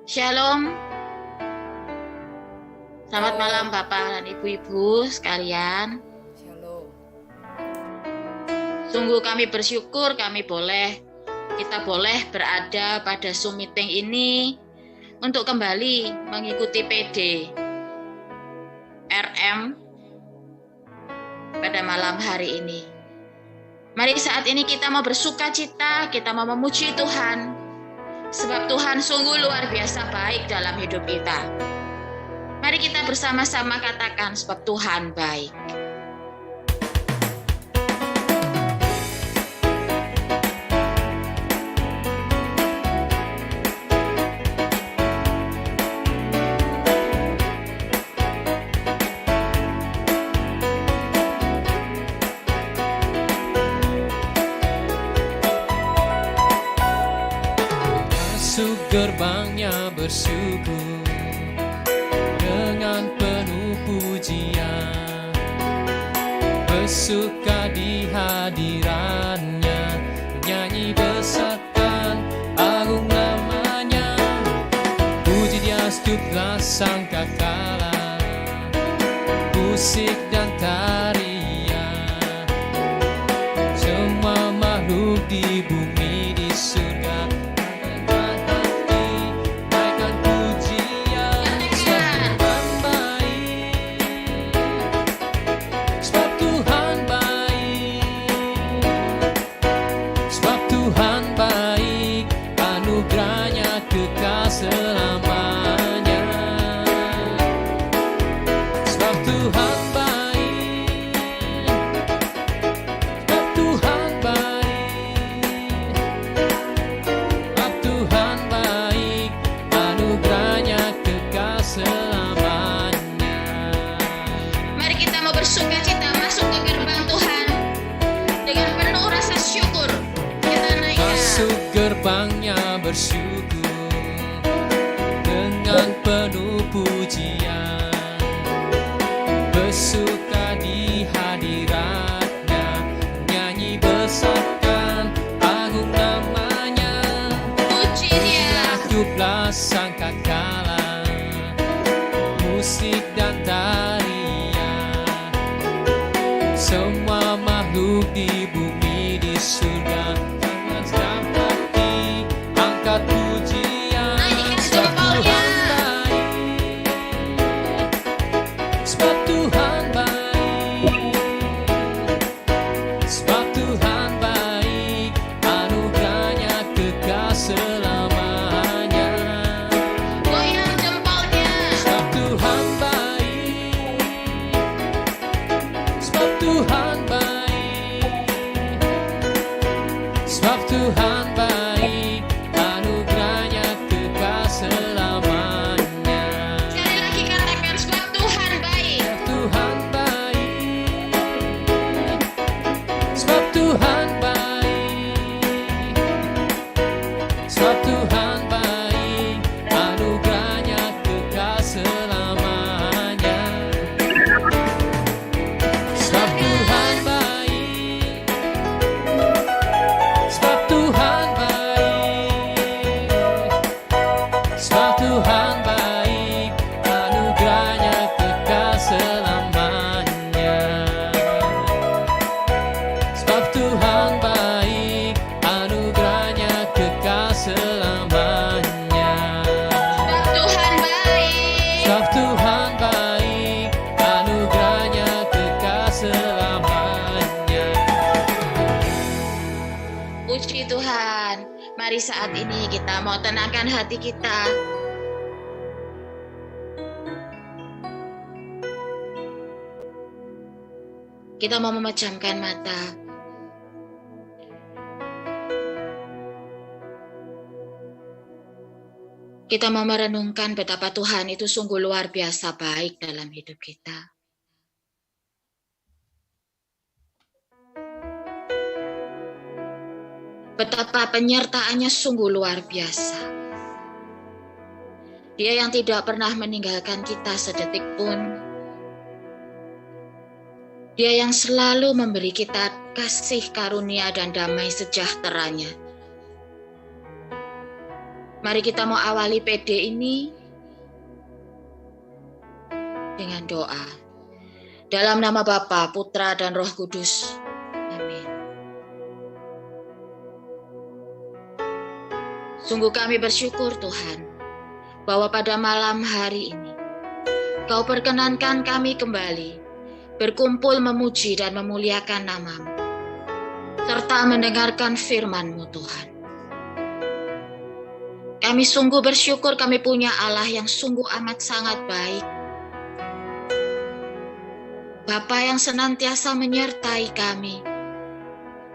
Shalom, selamat malam Bapak dan Ibu-Ibu sekalian. Shalom. Sungguh kami bersyukur kita boleh berada pada Zoom meeting ini untuk kembali mengikuti PD RM pada malam hari ini. Mari saat ini kita mau bersuka cita, kita mau memuji Tuhan. Sebab Tuhan sungguh luar biasa baik dalam hidup kita. Mari kita bersama-sama katakan sebab Tuhan baik. Masuk gerbangnya bersyukur dengan penuh pujian, bersuka di hadirannya, nyanyi besarkan agung namanya. Puji dia setuplah sangkakala, musik dan tarian, semua makhluk di bumi di surga. Selamanya, sebab Tuhan baik, sebab Tuhan baik, sebab Tuhan baik, anugerahnya kekal selamanya. Mari kita mau bersuka cita masuk ke gerbang Tuhan dengan penuh rasa syukur. Kita naik masuk gerbangnya bersyukur dengan penuh pujian, bersuka di hadiratnya, nyanyi besarkan agung namanya. Puji dia, hiduplah sangkakala, musik dan tarian, semua makhluk di bumi di surga dapat diangkat pujian. Selamanya, goyang jempolnya. sebab Tuhan baik, sebab Tuhan baik, sebab Tuhan baik, anugerahnya kekal selamanya. Sekali lagi katakan sebab Tuhan baik. Sebab Tuhan baik, sebab Tuhan baik, sebab Tuhan baik, anugerahnya kekal selamanya. Sebab Tuhan baik, sebab Tuhan baik, sebab Tuhan baik, anugerahnya kekal selamanya. Sebab Tuhan baik, anugerahnya kekal selamanya. Tuhan baik. Sebab Tuhan baik, anugerahnya kekal selamanya. Puji Tuhan. Mari saat ini kita mau tenangkan hati kita. Kita mau memejamkan mata. Kita mau merenungkan betapa Tuhan itu sungguh luar biasa baik dalam hidup kita. Betapa penyertaannya sungguh luar biasa. Dia yang tidak pernah meninggalkan kita sedetik pun. Dia yang selalu memberi kita kasih karunia dan damai sejahteranya. Mari kita mau awali PD ini dengan doa. Dalam nama Bapa, Putra, dan Roh Kudus. Amin. Sungguh kami bersyukur Tuhan, bahwa pada malam hari ini, Kau perkenankan kami kembali, berkumpul memuji dan memuliakan nama-Mu, serta mendengarkan firman-Mu Tuhan. Kami sungguh bersyukur kami punya Allah yang sungguh amat sangat baik. Bapa yang senantiasa menyertai kami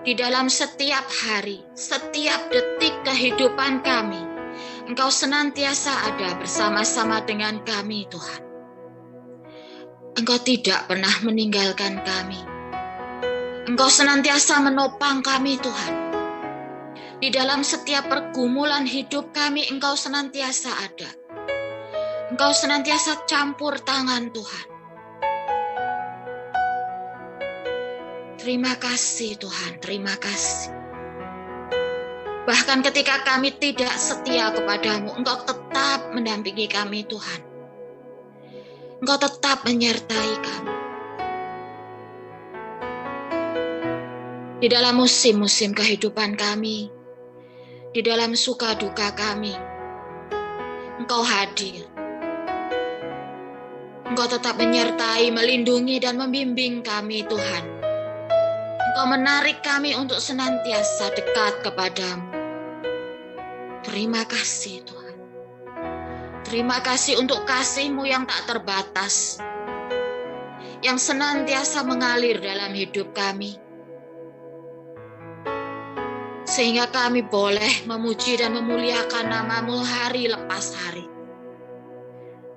di dalam setiap hari, setiap detik kehidupan kami. Engkau senantiasa ada bersama-sama dengan kami, Tuhan. Engkau tidak pernah meninggalkan kami. Engkau senantiasa menopang kami, Tuhan. Di dalam setiap pergumulan hidup kami, Engkau senantiasa ada. Engkau senantiasa campur tangan, Tuhan. Terima kasih Tuhan, terima kasih. Bahkan ketika kami tidak setia kepadamu, Engkau tetap mendampingi kami Tuhan. Engkau tetap menyertai kami. Di dalam musim-musim kehidupan kami, di dalam suka duka kami, Engkau hadir. Engkau tetap menyertai, melindungi, dan membimbing kami Tuhan. Engkau menarik kami untuk senantiasa dekat kepadamu. Terima kasih Tuhan. Terima kasih untuk kasih-Mu yang tak terbatas, yang senantiasa mengalir dalam hidup kami, sehingga kami boleh memuji dan memuliakan nama-Mu hari lepas hari.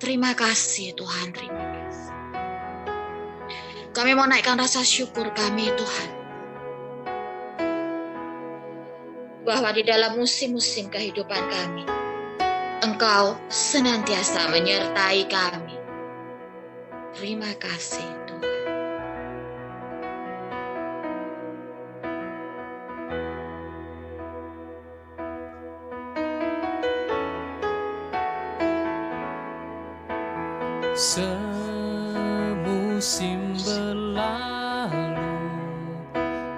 Terima kasih Tuhan, terima kasih. Kami mau naikkan rasa syukur kami Tuhan, bahwa di dalam musim-musim kehidupan kami, Engkau senantiasa menyertai kami. Terima kasih Tuhan. Semusim berlalu,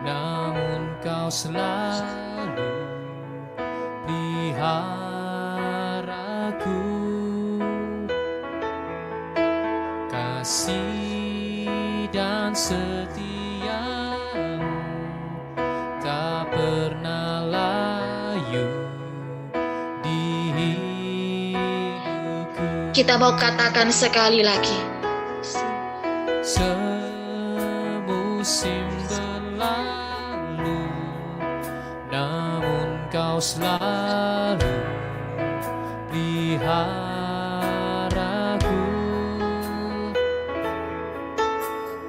namun Kau selalu peliharaku. Kasih dan setia-Mu tak pernah layu di hidupku. Kita mau katakan sekali lagi. Semusim berlalu, namun Kau selalu peliharaku.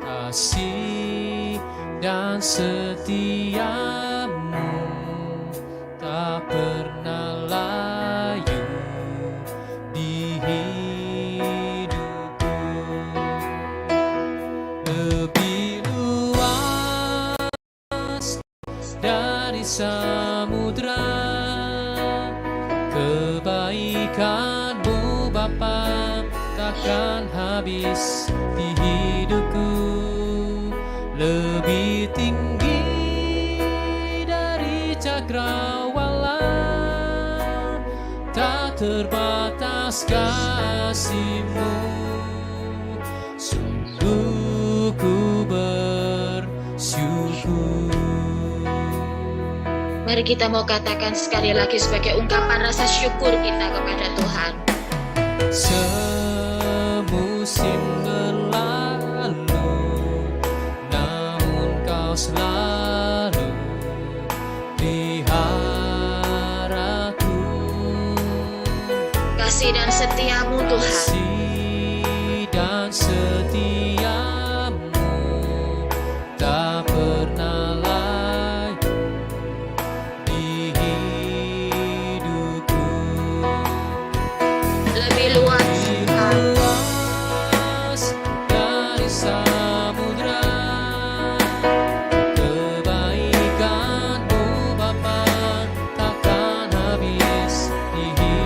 Kasih dan setia-Mu tak pernah layu di hidupku. Lebih luas dari samudra kebaikan-Mu Bapa takkan habis di hidupku. Lebih tinggi dari cakrawala, tak terbatas kasih-Mu. Sungguh ku bersyukur. Mari kita mau katakan sekali lagi sebagai ungkapan rasa syukur kita kepada Tuhan. Semusim berlalu, namun Kau selalu peliharaku. Kasih dan setia-Mu Tuhan. Kasih dan setia-Mu tak pernah layu di hidupku. Lebih luas Dari samudra kebaikan-Mu Bapa takkan habis di hidupku.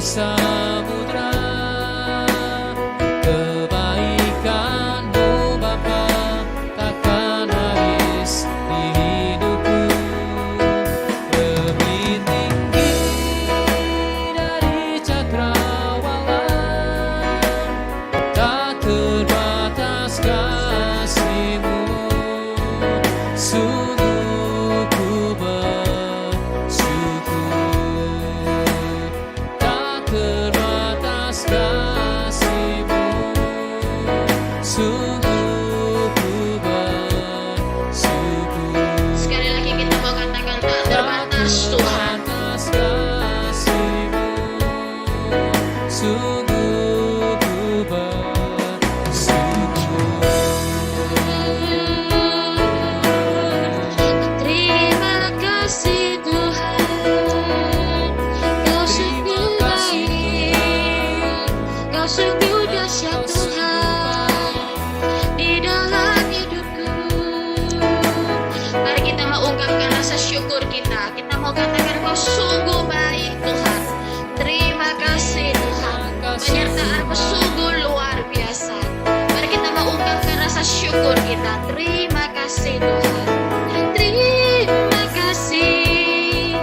samudra, kebaikan-Mu Bapa takkan habis di hidupku. Lebih tinggi dari cakrawala, tak terbatas kasih-Mu. Sungguh ku bersyukur, tak terbatas kasih-Mu. Sungguh ku bersyukur. Sekali lagi kita mau katakan tak terbatas Tuhan. Terbatas kasih-Mu. Sungguh ku bersyukur. Terima kasih Tuhan, Kau sungguh baik, Kau sungguh dahsyat Tuhan di dalam hidupku. Mari kita mau ungkapkan rasa syukur kita. Kita mau katakan Kau sungguh baik Tuhan. Terima kasih Tuhan, penyertaan-Mu sungguh luar biasa. Mari kita mau ungkapkan rasa syukur kita. Terima kasih Tuhan. Terima kasih,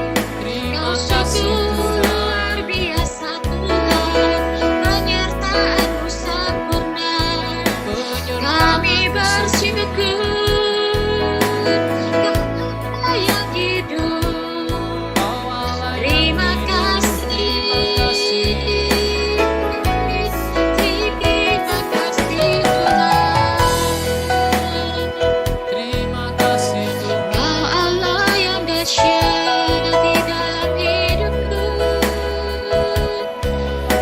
Kau sungguh luar biasa Tuhan. Penyertaan-Mu sempurna, kami bersyukur. Kau yang hidup, terima kasih. Terima kasih Tuhan. Terima kasih Tuhan. Kau Allah yang dahsyat di dalam hidupku.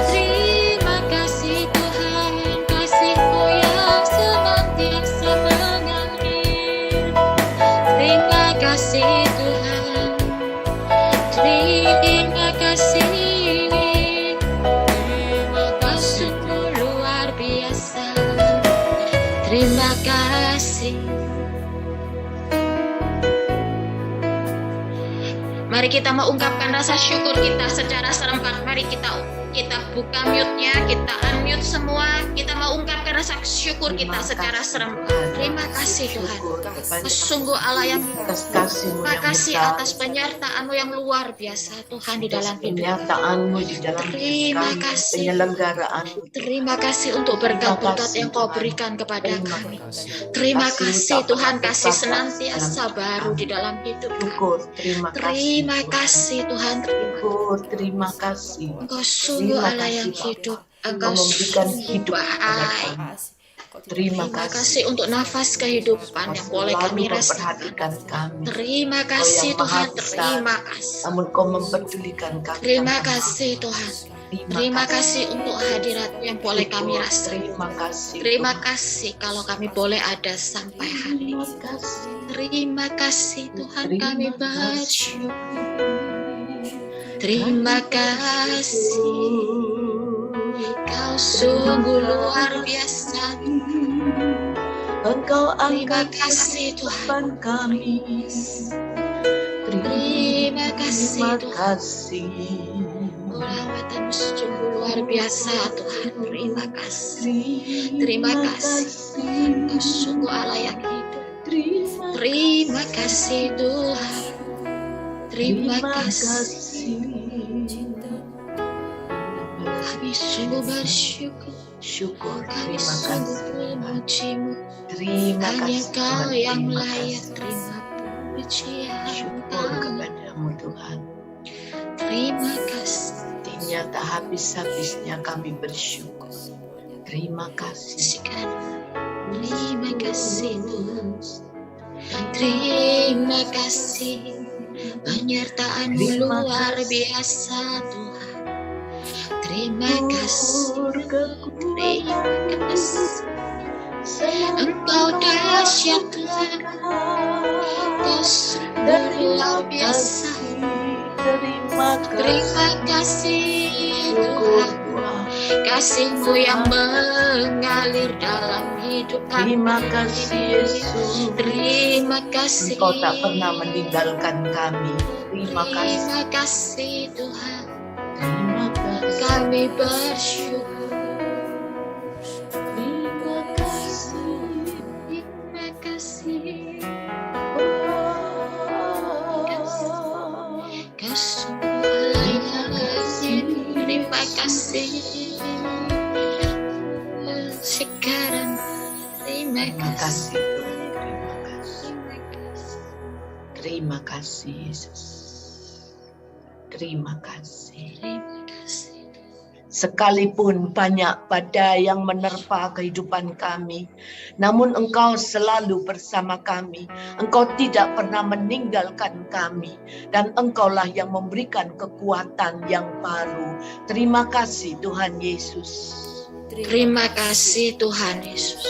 Terima kasih Tuhan, kasih-Mu yang senantiasa mengalir. Terima kasih Tuhan, terima kasih. Maksud-Mu luar biasa. Terima kasih. Mari kita mau ungkapkan rasa syukur kita secara serempak. Mari kita buka mute-nya, kita unmute semua. Kita mau ungkapkan rasa syukur kita secara serempak. Terima kasih Tuhan, sungguh Allah yang terima kasih atas penyertaan-Mu yang luar biasa Tuhan di dalam hidup. Penyertaan-Mu di dalam Terima hidup kami, kasih. penyelenggaraan. Terima kasih untuk berkat-berkat yang Kau berikan kepada kami. Terima kasih Tuhan, kasih senantiasa baru di dalam hidup kami. Syukur, terima kasih. Terima kasih Tuhan, Syukur, terima kasih. Engkau sungguh Allah yang hidup. Engkau Memberikan sungguh hidup kepada baik. kami. Terima Terima kasih. kasih untuk nafas kehidupan yang boleh kami Selalu rasakan. memperhatikan kami. Terima kasih Kau yang Tuhan, Maha Besar. terima kasih. Namun Kau mempedulikan kami. Terima kasih Tuhan. Terima kasih untuk hadirat-Mu yang boleh kami rasakan. Terima kasih. Terima kasih kalau kami boleh ada sampai hari Terima ini. kasih. Terima kasih Tuhan, kami Terima kasih. bersyukur. Terima kasih, Kau sungguh luar biasa. Engkau Terima angkat kasih Tuhan. kehidupan kami. Terima kasih Terima Tuhan. kasih. Lawatan-Mu sungguh luar biasa Tuhan. Terima kasih. Terima kasih. Kau sungguh Allah yang hidup. Terima kasih Tuhan. Terima kasih. Kami sungguh bersyukur. Syukur, Kami terima sungguh kasih. memuji-Mu. Terima Hanya kasih. Kau Tuhan. yang Terima layak kasih. terima pujian Syukur kami. kepadamu Tuhan. Terima kasih. Artinya tak habis-habisnya kami bersyukur. Terima kasih. Terima kasih Tuhan. Terima kasih. Penyertaan-Mu Terima luar kasih. biasa Tuhan. Terima kasih. Kekuatan Terima kasih. selalu Engkau dahsyat Tuhan. Kau sungguh luar biasa. Terima kasih Tuhan. Kasih-Mu yang mengalir dalam hidup kami. Terima kasih Yesus. Terima kasih. Engkau tak pernah meninggalkan kami. Terima kasih. Terima kasih Tuhan. Terima kasih. Kami bersyukur. Terima kasih. Terima kasih. Kau sungguh layak kasih. Terima kasih. Sekarang terima Terima kasih. kasih Tuhan. Terima kasih Yesus. Terima kasih. Terima kasih. Sekalipun banyak badai yang menerpa kehidupan kami, namun Engkau selalu bersama kami. Engkau tidak pernah meninggalkan kami, dan Engkaulah yang memberikan kekuatan yang baru. Terima kasih Tuhan Yesus. Terima kasih Tuhan Yesus.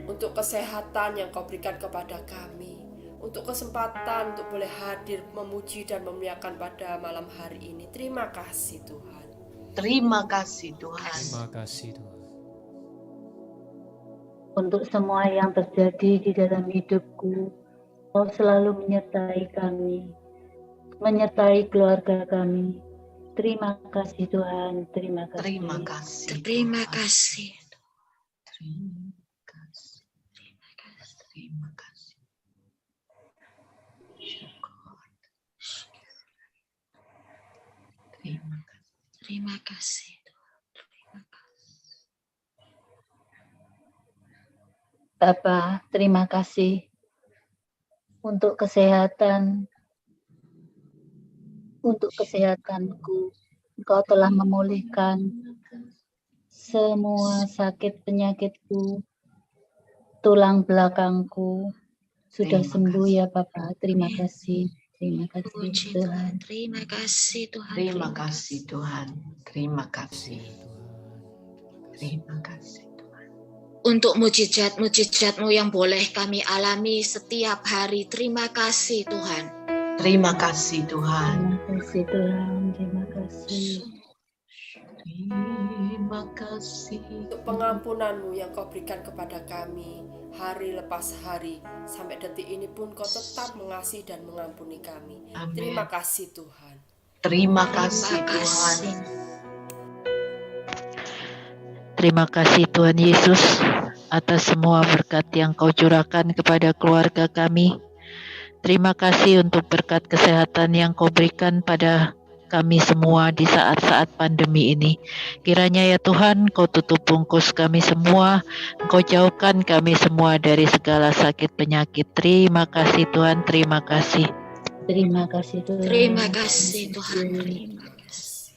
Untuk kesehatan yang Kau berikan kepada kami, untuk kesempatan untuk boleh hadir memuji dan memuliakan pada malam hari ini. Terima kasih Tuhan. Terima kasih Tuhan. Terima kasih Tuhan. Untuk semua yang terjadi di dalam hidupku, Kau selalu menyertai kami, menyertai keluarga kami. Terima kasih Tuhan, terima kasih. Terima kasih. Terima Tuhan. kasih. Terima kasih. Terima kasih. Syukur. Terima kasih. Terima kasih. Terima kasih. Bapa, terima kasih untuk kesehatan, untuk kesehatanku. Engkau telah memulihkan semua sakit penyakitku, tulang belakangku sudah Terima sembuh kasih. ya Bapa. Terima kasih. Terima kasih Puji Tuhan. Tuhan. Terima kasih Tuhan. Terima kasih Tuhan. Terima kasih. Tuhan. Terima kasih Tuhan. Untuk mujizat-mujizat-Mu yang boleh kami alami setiap hari. Terima kasih Tuhan. Terima kasih Tuhan. Terima kasih Tuhan. Terima kasih. Terima kasih. Untuk pengampunan-Mu yang Kau berikan kepada kami hari lepas hari, sampai detik ini pun Kau tetap mengasihi dan mengampuni kami. Amin. Terima kasih Tuhan. Terima kasih Terima Tuhan. kasih. Terima kasih Tuhan Yesus atas semua berkat yang Kau curahkan kepada keluarga kami. Terima kasih untuk berkat kesehatan yang Kau berikan pada kami semua di saat-saat pandemi ini. Kiranya ya Tuhan, Kau tutup bungkus kami semua, Kau jauhkan kami semua dari segala sakit penyakit. Terima kasih Tuhan, terima kasih. Terima kasih Tuhan. Terima kasih Tuhan. Terima kasih.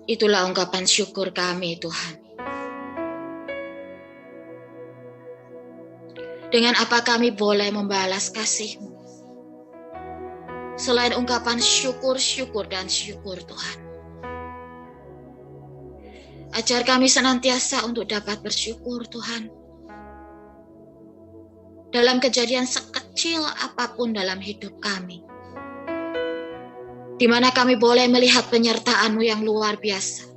Itulah ungkapan syukur kami Tuhan. Dengan apa kami boleh membalas kasih-Mu? Selain ungkapan syukur dan syukur Tuhan. Ajar kami senantiasa untuk dapat bersyukur Tuhan. Dalam kejadian sekecil apapun dalam hidup kami. Di mana kami boleh melihat penyertaan-Mu yang luar biasa.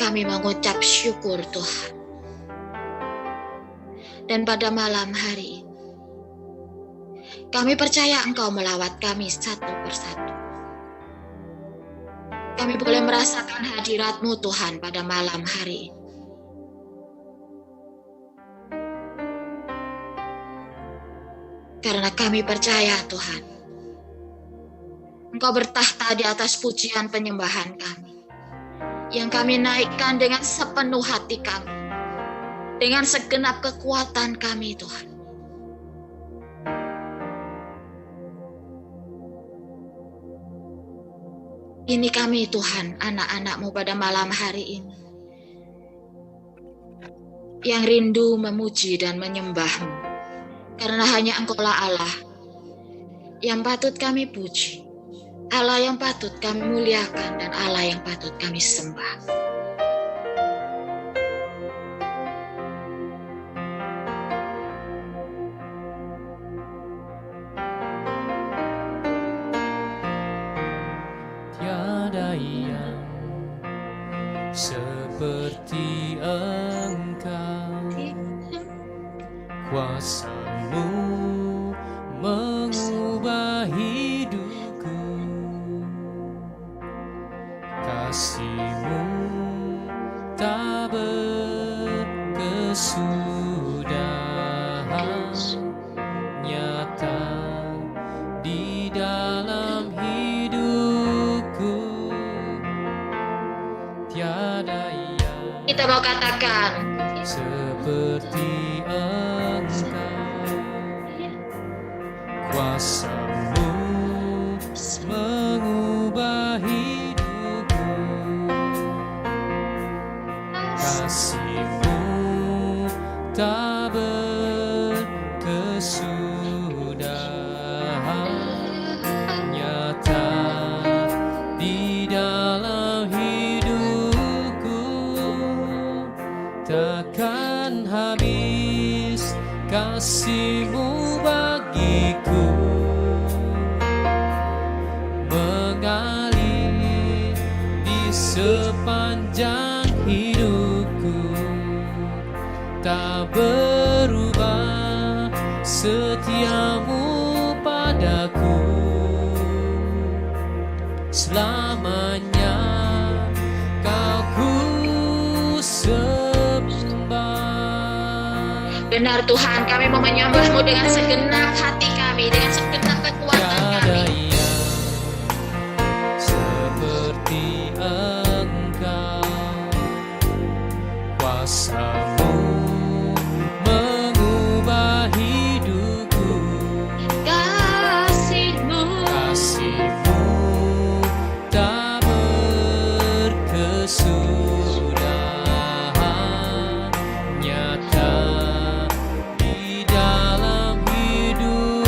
Kami mengucap syukur Tuhan. Dan pada malam hari ini, kami percaya Engkau melawat kami satu persatu. Kami boleh merasakan hadirat-Mu Tuhan pada malam hari ini. Karena kami percaya Tuhan, Engkau bertahta di atas pujian penyembahan kami, yang kami naikkan dengan sepenuh hati kami, dengan segenap kekuatan kami Tuhan. Ini kami Tuhan, anak-anak-Mu pada malam hari ini, yang rindu memuji dan menyembah-Mu, karena hanya Engkaulah Allah yang patut kami puji, Allah yang patut kami muliakan, dan Allah yang patut kami sembah. Tiada tiada yang seperti Engkau. Kuasa-Mu mengubah hidupku, kasih-Mu tak berkesudahan, nyata di dalam hidupku, tiada yang Kita mau katakan, seperti Engkau. Kuasa-Mu mengubah hidupku, kasih-Mu tak berkesudahan, nyata di dalam hidupku, takkan habis kasih-Mu bagiku, mengalir di sepanjang hidupku, tak berubah setia-Mu padaku, selamanya Kau ku sembah. benar Tuhan, kami mau menyembah-Mu dengan segenap hati kami, dengan segenap kekuatan Tiada kami. yang seperti Engkau. Kuasa-Mu mengubah hidupku, Kasih-Mu kasih-Mu tak berkesudahan, nyata di dalam hidupku,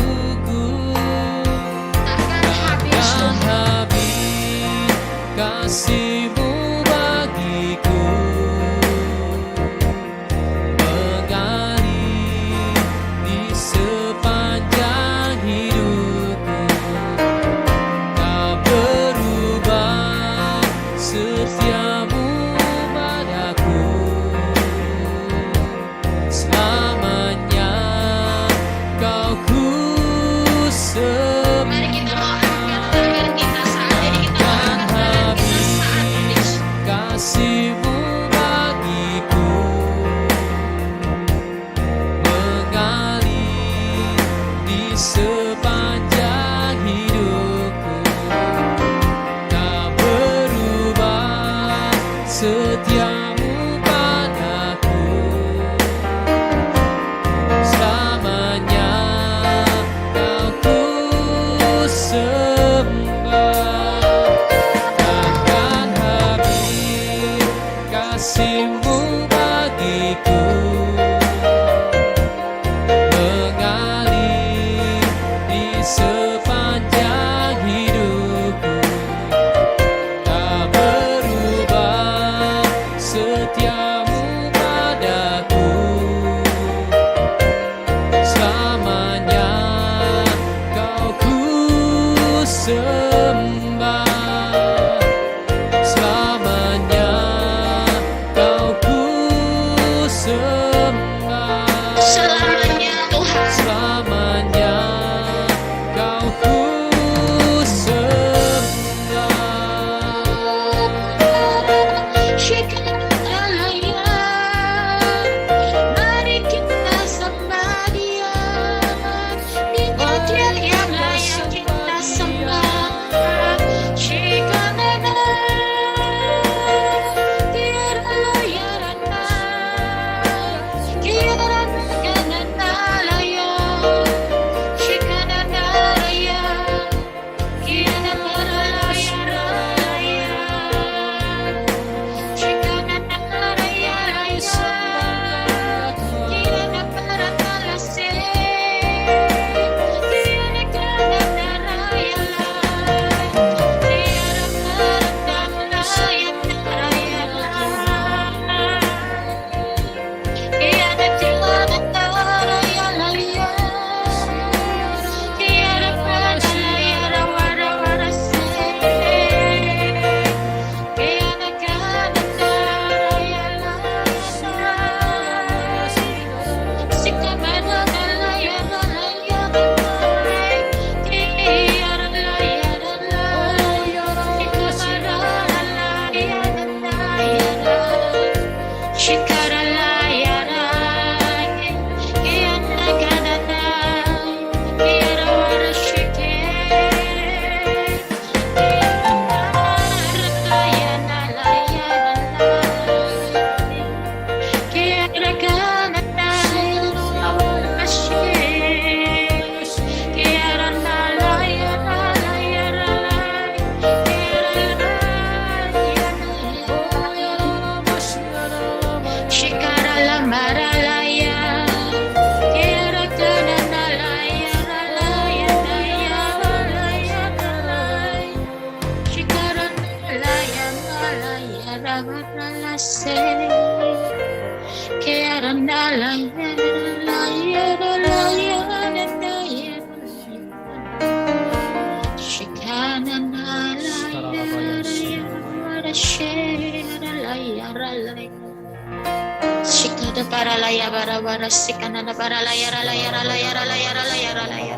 Shikada para laya bara bara sikana para laya laya laya laya laya laya.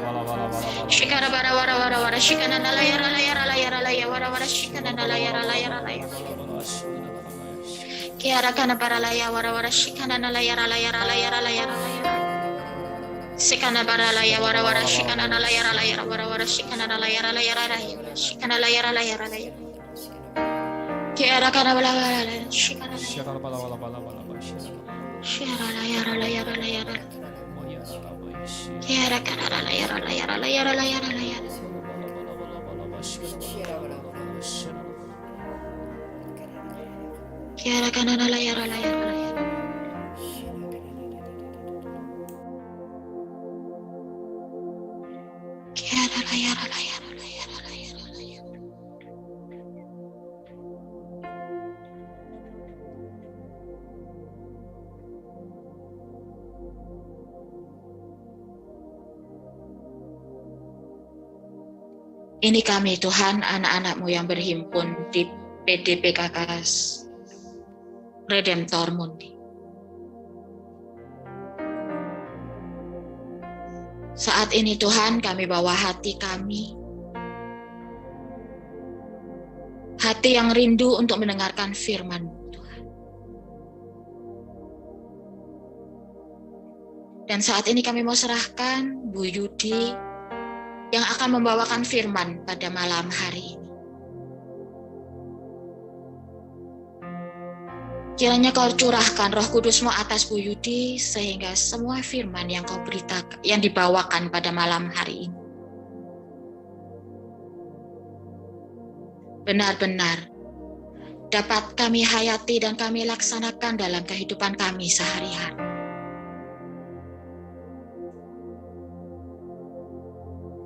Shikara bara bara bara bara shikana laya laya laya laya bara bara shikana laya laya laya. Kiara kana para laya bara bara shikana laya laya laya laya laya. Sikana bara laya bara bara shikana laya laya bara bara shikana laya laya laya. Shikana laya laya laya. Kiara kana bara bara shikana Shara laya laya laya laya. Kiara kana laya laya laya laya laya. Kiara kana laya laya laya. Kiara laya laya laya laya laya. Ini kami Tuhan, anak-anak-Mu yang berhimpun di PDPKK Redemptor Mundi. Saat ini Tuhan kami bawa hati kami. Hati yang rindu untuk mendengarkan firman-Mu Tuhan. Dan saat ini kami mau serahkan Bu Yudi yang akan membawakan firman pada malam hari ini. Kiranya Kau curahkan Roh Kudus-Mu atas Bu Yudi sehingga semua firman yang Kau beritakan, yang dibawakan pada malam hari ini benar-benar dapat kami hayati dan kami laksanakan dalam kehidupan kami sehari-hari.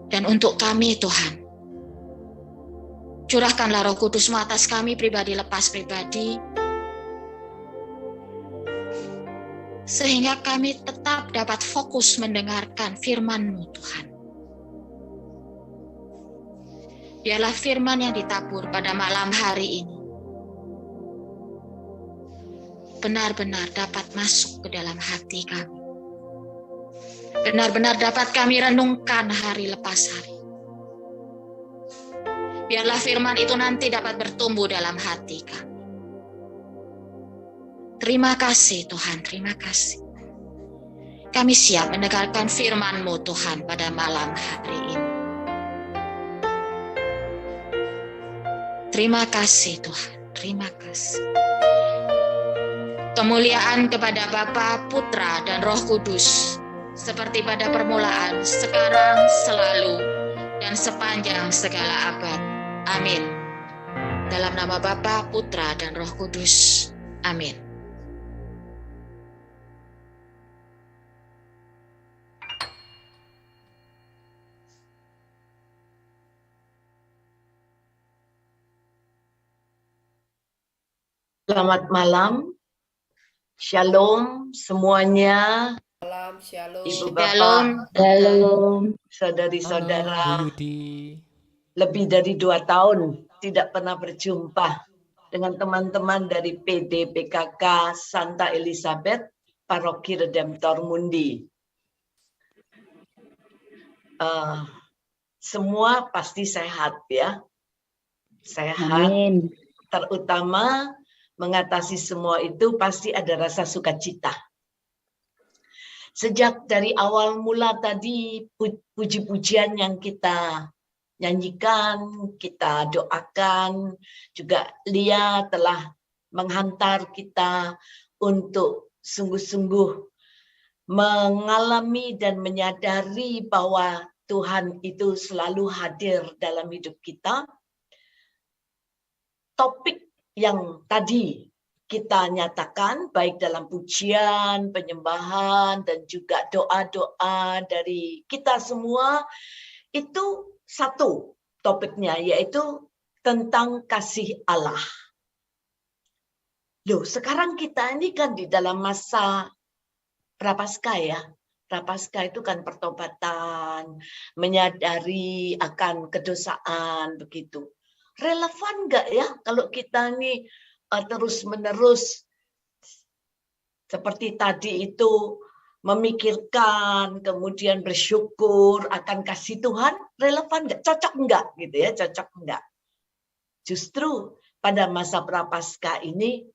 Dan untuk kami Tuhan, curahkanlah Roh Kudus-Mu atas kami pribadi lepas pribadi, sehingga kami tetap dapat fokus mendengarkan firman-Mu Tuhan. Biarlah firman yang ditabur pada malam hari ini benar-benar dapat masuk ke dalam hati kami. Benar-benar dapat kami renungkan hari lepas hari. Biarlah firman itu nanti dapat bertumbuh dalam hati kami. Terima kasih Tuhan, terima kasih. Kami siap mendengarkan firman-Mu Tuhan pada malam hari ini. Terima kasih Tuhan, terima kasih. Kemuliaan kepada Bapa, Putra, dan Roh Kudus, seperti pada permulaan, sekarang, selalu, dan sepanjang segala abad. Amin. Dalam nama Bapa, Putra, dan Roh Kudus. Amin. Selamat malam. Shalom semuanya. Salam, shalom. Ibu Shalom. Bapak, Shalom. saudari-saudara, Bu Yudi. lebih dari 2 tahun tidak pernah berjumpa dengan teman-teman dari PDPKK Santa Elizabeth, Paroki Redemptor Mundi. Semua pasti sehat ya. Sehat, Amin. terutama mengatasi semua itu pasti ada rasa sukacita. Sejak dari awal mula tadi puji-pujian yang kita nyanyikan, kita doakan, juga Lia telah menghantar kita untuk sungguh-sungguh mengalami dan menyadari bahwa Tuhan itu selalu hadir dalam hidup kita. Topik yang tadi kita nyatakan baik dalam pujian, penyembahan, dan juga doa-doa dari kita semua, itu satu topiknya, yaitu tentang kasih Allah. Loh, sekarang kita ini kan di dalam masa Prapaskah ya. Prapaskah itu kan pertobatan, menyadari akan kedosaan begitu. Relevan nggak ya kalau kita ini terus-menerus seperti tadi itu memikirkan, kemudian bersyukur akan kasih Tuhan, relevan nggak? Cocok nggak gitu ya? Cocok nggak? Justru pada masa Prapaskah ini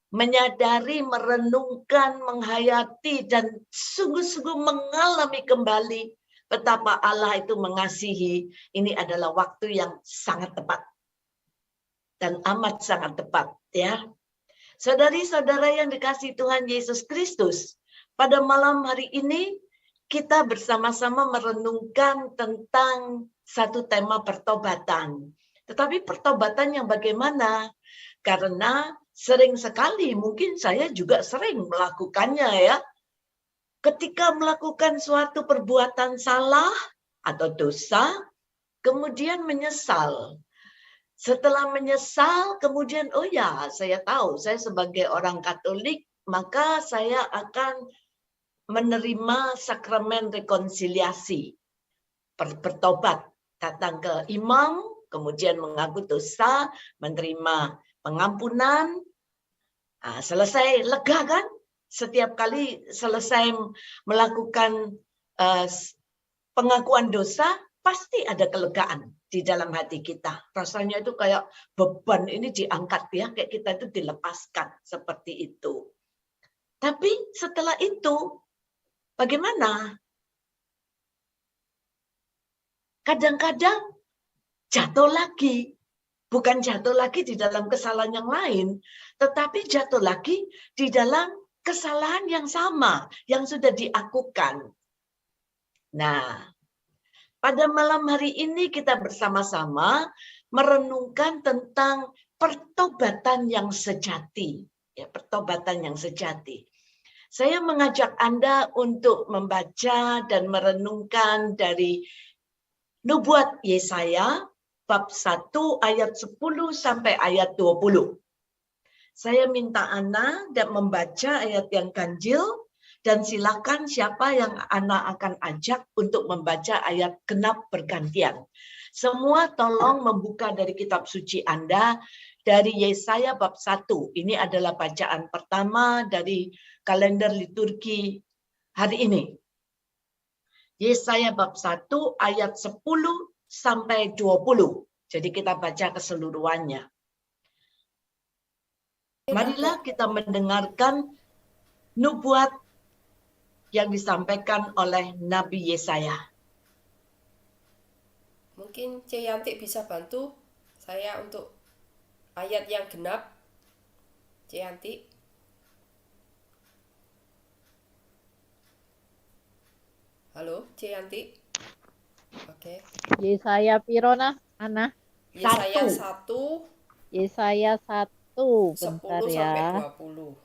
menyadari, merenungkan, menghayati, dan sungguh-sungguh mengalami kembali betapa Allah itu mengasihi. Ini adalah waktu yang sangat tepat dan amat sangat tepat ya. Saudari-saudara yang dikasihi Tuhan Yesus Kristus, pada malam hari ini kita bersama-sama merenungkan tentang satu tema pertobatan. Tetapi pertobatan yang bagaimana? Karena sering sekali, mungkin saya juga sering melakukannya ya. Ketika melakukan suatu perbuatan salah atau dosa, kemudian menyesal. Setelah menyesal, kemudian oh ya, saya tahu, saya sebagai orang Katolik, maka saya akan menerima sakramen rekonsiliasi. Bertobat, datang ke imam, kemudian mengaku dosa, menerima pengampunan. Nah, selesai lega kan? Setiap kali selesai melakukan pengakuan dosa, pasti ada kelegaan di dalam hati kita. Rasanya itu kayak beban ini diangkat ya, kayak kita itu dilepaskan seperti itu. Tapi setelah itu, bagaimana? Kadang-kadang jatuh lagi. Bukan jatuh lagi di dalam kesalahan yang lain, tetapi jatuh lagi di dalam kesalahan yang sama, yang sudah diakukan. Nah, pada malam hari ini kita bersama-sama merenungkan tentang pertobatan yang sejati. Ya, pertobatan yang sejati. Saya mengajak Anda untuk membaca dan merenungkan dari Nubuat Yesaya, bab 1 ayat 10 sampai ayat 20. Saya minta Anda dan membaca ayat yang ganjil, dan silakan siapa yang Anda akan ajak untuk membaca ayat genap bergantian. Semua tolong membuka dari kitab suci Anda dari Yesaya bab 1. Ini adalah bacaan pertama dari kalender liturgi hari ini. Yesaya bab 1 ayat 10 sampai 20. Jadi kita baca keseluruhannya. Marilah kita mendengarkan nubuat yang disampaikan oleh Nabi Yesaya. Mungkin C. Yanti bisa bantu saya untuk ayat yang genap. C. Yanti. Halo, C. Yanti. Oke. Yesaya Pirona, Ana. Yesaya 1, Yesaya 1, 10 bentar sampai ya. 20.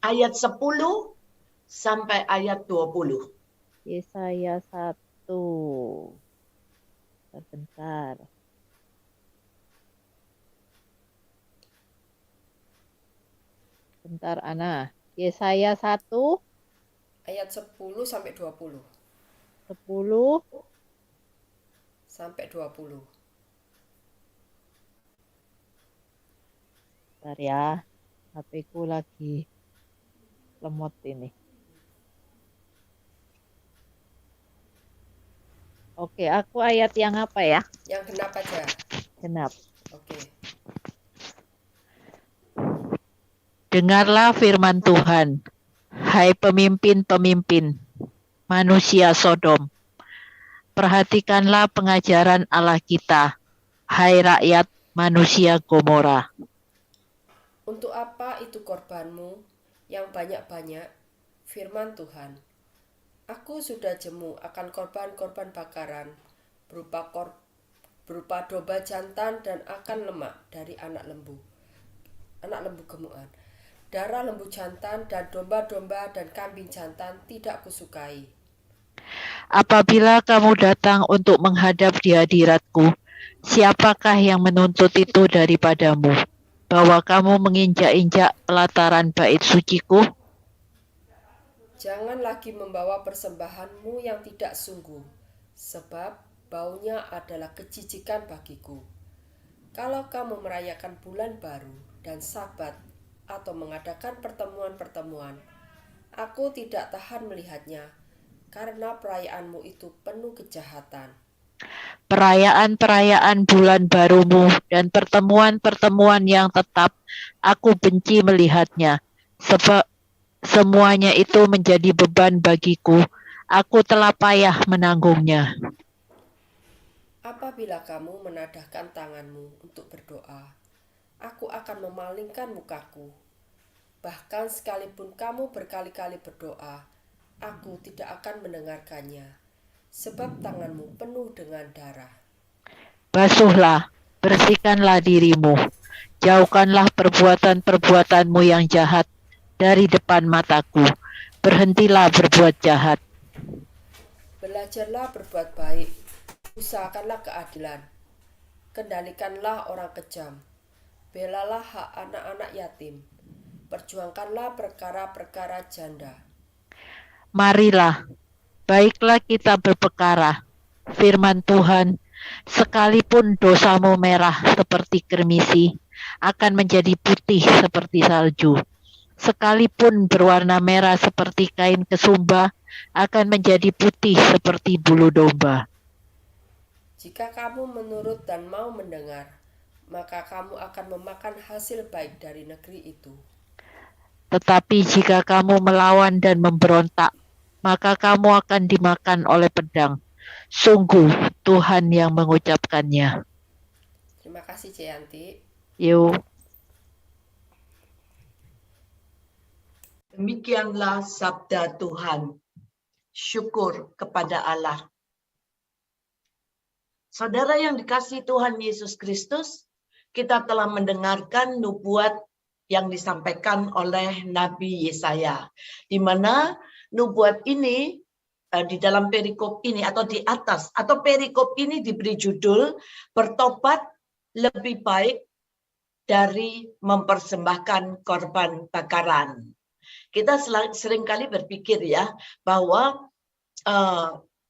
Ayat 10 sampai ayat 20. Yesaya 1. Sebentar. Bentar, Ana. Yesaya 1, Ayat 10 sampai 20. 10 Sampai 20. Bentar ya. HP-ku lagi lemot ini. Oke, aku ayat yang apa ya? Yang genap aja. Genap. Oke. Dengarlah firman Tuhan, hai pemimpin-pemimpin, manusia Sodom. Perhatikanlah pengajaran Allah kita, hai rakyat manusia Gomora. Untuk apa itu korbanmu yang banyak-banyak? Firman Tuhan. Aku sudah jemu akan korban-korban bakaran berupa domba jantan dan akan lemak dari anak lembu gemukan. Darah lembu jantan dan domba-domba dan kambing jantan tidak kusukai. Apabila kamu datang untuk menghadap di hadiratku, siapakah yang menuntut itu daripadamu? bahwa kamu menginjak-injak pelataran bait suciku? Jangan lagi membawa persembahanmu yang tidak sungguh, sebab baunya adalah kejijikan bagiku. Kalau kamu merayakan bulan baru dan Sabat atau mengadakan pertemuan-pertemuan, aku tidak tahan melihatnya, karena perayaanmu itu penuh kejahatan. Perayaan-perayaan bulan barumu dan pertemuan-pertemuan yang tetap, aku benci melihatnya, sebab semuanya itu menjadi beban bagiku. Aku telah payah menanggungnya. Apabila kamu menadahkan tanganmu untuk berdoa, aku akan memalingkan mukaku. Bahkan sekalipun kamu berkali-kali berdoa, aku tidak akan mendengarkannya, sebab tanganmu penuh dengan darah. Basuhlah, bersihkanlah dirimu. Jauhkanlah perbuatan-perbuatanmu yang jahat dari depan mataku. Berhentilah berbuat jahat. Belajarlah berbuat baik, usahakanlah keadilan, kendalikanlah orang kejam, belalah hak anak-anak yatim, perjuangkanlah perkara-perkara janda. Marilah, baiklah kita berpekara. Firman Tuhan, sekalipun dosamu merah seperti kermisi, akan menjadi putih seperti salju. Sekalipun berwarna merah seperti kain kesumba, akan menjadi putih seperti bulu domba. Jika kamu menurut dan mau mendengar, maka kamu akan memakan hasil baik dari negeri itu. Tetapi jika kamu melawan dan memberontak, maka kamu akan dimakan oleh pedang. Sungguh Tuhan yang mengucapkannya. Terima kasih Jayanti. Yuk. Demikianlah sabda Tuhan. Syukur kepada Allah. Saudara yang dikasihi Tuhan Yesus Kristus, kita telah mendengarkan nubuat yang disampaikan oleh Nabi Yesaya, di mana nubuat ini di dalam perikop ini atau di atas atau perikop ini diberi judul bertobat lebih baik dari mempersembahkan korban bakaran. Kita seringkali berpikir ya bahwa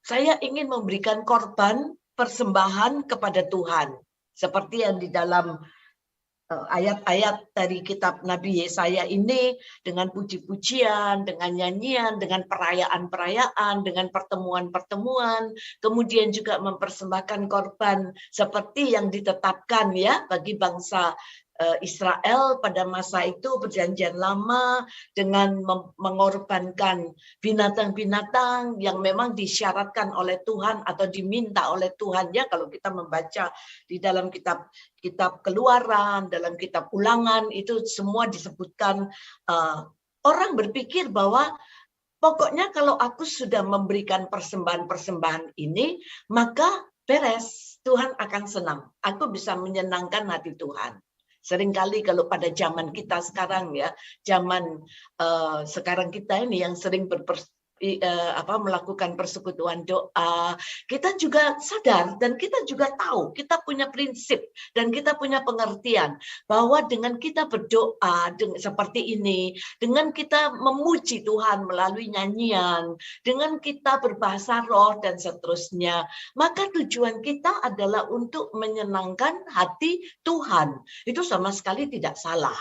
saya ingin memberikan korban persembahan kepada Tuhan, seperti yang di dalam ayat-ayat dari kitab Nabi Yesaya ini, dengan puji-pujian, dengan nyanyian, dengan perayaan-perayaan, dengan pertemuan-pertemuan, kemudian juga mempersembahkan korban seperti yang ditetapkan ya bagi bangsa Israel pada masa itu perjanjian lama, dengan mengorbankan binatang-binatang yang memang disyaratkan oleh Tuhan atau diminta oleh Tuhan ya. Kalau kita membaca di dalam kitab Keluaran, dalam kitab Ulangan, itu semua disebutkan. Orang berpikir bahwa pokoknya kalau aku sudah memberikan persembahan-persembahan ini, maka beres, Tuhan akan senang. Aku bisa menyenangkan hati Tuhan. Seringkali kalau pada zaman kita sekarang ya, zaman sekarang kita ini yang sering melakukan persekutuan doa, kita juga sadar dan kita juga tahu, kita punya prinsip dan kita punya pengertian bahwa dengan kita berdoa seperti ini, dengan kita memuji Tuhan melalui nyanyian, dengan kita berbahasa roh dan seterusnya, maka tujuan kita adalah untuk menyenangkan hati Tuhan. Itu sama sekali tidak salah.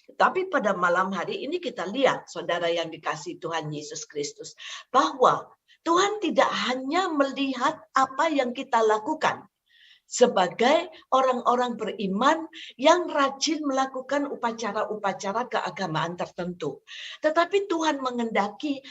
Tapi pada malam hari ini kita lihat, saudara yang dikasihi Tuhan Yesus Kristus, bahwa Tuhan tidak hanya melihat apa yang kita lakukan sebagai orang-orang beriman yang rajin melakukan upacara-upacara keagamaan tertentu. Tetapi Tuhan mengendaki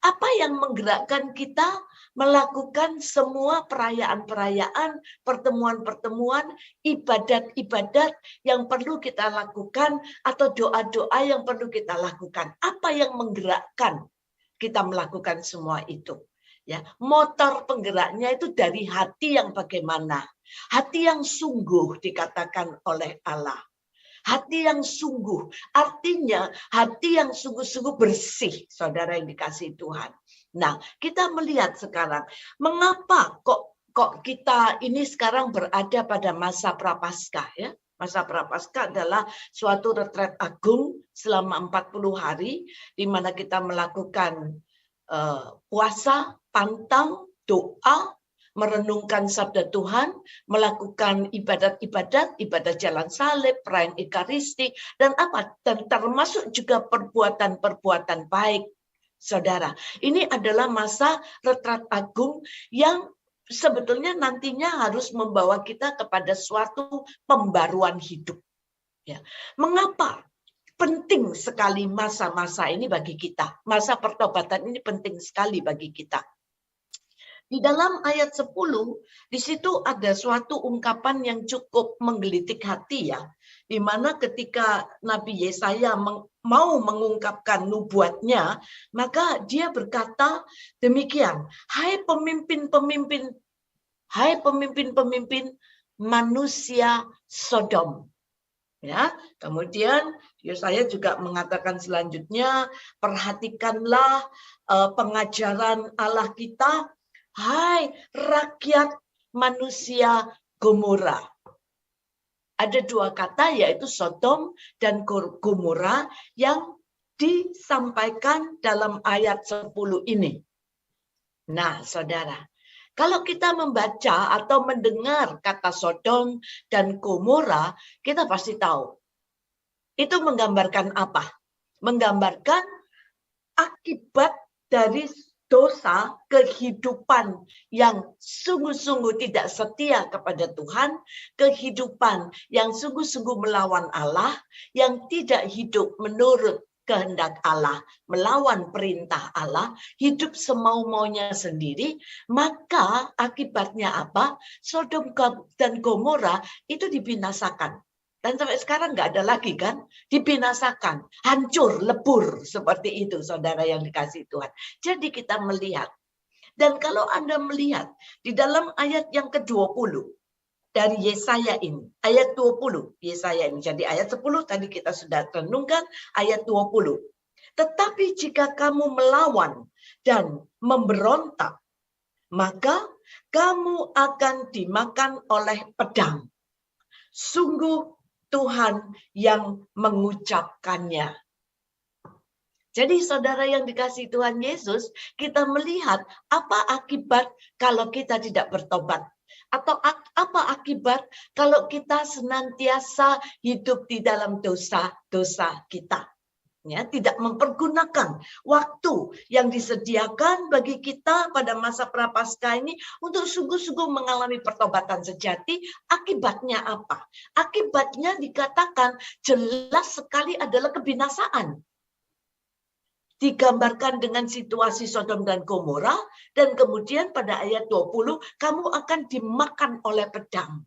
apa yang menggerakkan kita melakukan semua perayaan-perayaan, pertemuan-pertemuan, ibadat-ibadat yang perlu kita lakukan atau doa-doa yang perlu kita lakukan. Apa yang menggerakkan kita melakukan semua itu? Ya, motor penggeraknya itu dari hati yang bagaimana? Hati yang sungguh dikatakan oleh Allah. Hati yang sungguh, artinya hati yang sungguh-sungguh bersih, saudara yang dikasihi Tuhan. Nah, kita melihat sekarang, mengapa kok kita ini sekarang berada pada masa Prapaskah ya? Masa Prapaskah adalah suatu retret agung selama 40 hari di mana kita melakukan puasa, pantang, doa, merenungkan sabda Tuhan, melakukan ibadat-ibadat, ibadah jalan salib, perayaan Ekaristi, dan termasuk juga perbuatan-perbuatan baik. Saudara, ini adalah masa retret agung yang sebetulnya nantinya harus membawa kita kepada suatu pembaruan hidup. Ya. Mengapa penting sekali masa-masa ini bagi kita? Masa pertobatan ini penting sekali bagi kita. Di dalam ayat 10, di situ ada suatu ungkapan yang cukup menggelitik hati ya. Di mana ketika Nabi Yesaya mau mengungkapkan nubuatnya, maka dia berkata demikian, hai pemimpin-pemimpin manusia Sodom. Ya, kemudian Yesaya juga mengatakan selanjutnya, perhatikanlah pengajaran Allah kita, hai rakyat manusia Gomora. Ada dua kata yaitu Sodom dan Gomora yang disampaikan dalam ayat 10 ini. Nah, saudara, kalau kita membaca atau mendengar kata Sodom dan Gomora, kita pasti tahu. Itu menggambarkan apa? Menggambarkan akibat dari dosa, kehidupan yang sungguh-sungguh tidak setia kepada Tuhan, kehidupan yang sungguh-sungguh melawan Allah, yang tidak hidup menurut kehendak Allah, melawan perintah Allah, hidup semau-maunya sendiri, maka akibatnya apa? Sodom dan Gomora itu dibinasakan. Dan sampai sekarang nggak ada lagi kan? Dibinasakan, hancur, lebur. Seperti itu saudara yang dikasihi Tuhan. Jadi kita melihat. Dan kalau Anda melihat di dalam ayat yang ke-20 dari Yesaya ini. Ayat 20 Yesaya ini. Jadi ayat 10 tadi kita sudah renungkan. Ayat 20. Tetapi jika kamu melawan dan memberontak, maka kamu akan dimakan oleh pedang. Sungguh Tuhan yang mengucapkannya. Jadi saudara yang dikasihi Tuhan Yesus, kita melihat apa akibat kalau kita tidak bertobat. Atau apa akibat kalau kita senantiasa hidup di dalam dosa-dosa kita. Ya, tidak mempergunakan waktu yang disediakan bagi kita pada masa Prapaskah ini untuk sungguh-sungguh mengalami pertobatan sejati. Akibatnya apa? Akibatnya dikatakan jelas sekali adalah kebinasaan. Digambarkan dengan situasi Sodom dan Gomora, dan kemudian pada ayat 20, kamu akan dimakan oleh pedang.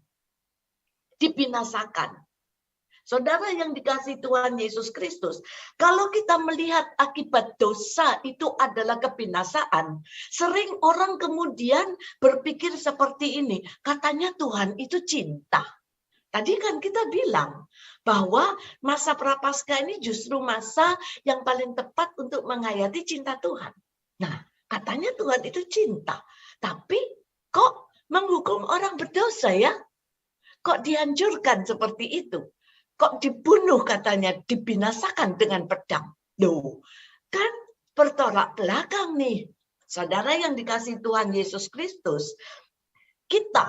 Dibinasakan. Saudara yang dikasihi Tuhan Yesus Kristus, kalau kita melihat akibat dosa itu adalah kebinasaan, sering orang kemudian berpikir seperti ini, katanya Tuhan itu cinta. Tadi kan kita bilang bahwa masa Prapaskah ini justru masa yang paling tepat untuk menghayati cinta Tuhan. Nah, katanya Tuhan itu cinta, tapi kok menghukum orang berdosa ya? Kok dihancurkan seperti itu? Kok dibunuh katanya, dibinasakan dengan pedang. Loh, kan bertolak belakang nih. Saudara yang dikasihi Tuhan Yesus Kristus, kita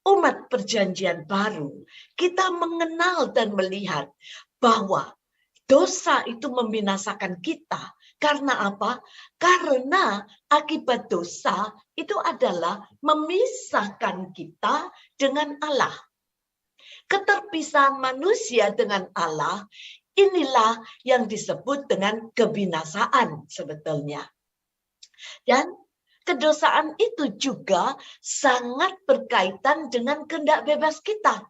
umat perjanjian baru, kita mengenal dan melihat bahwa dosa itu membinasakan kita. Karena apa? Karena akibat dosa itu adalah memisahkan kita dengan Allah. Keterpisahan manusia dengan Allah, inilah yang disebut dengan kebinasaan sebetulnya. Dan kedosaan itu juga sangat berkaitan dengan kehendak bebas kita.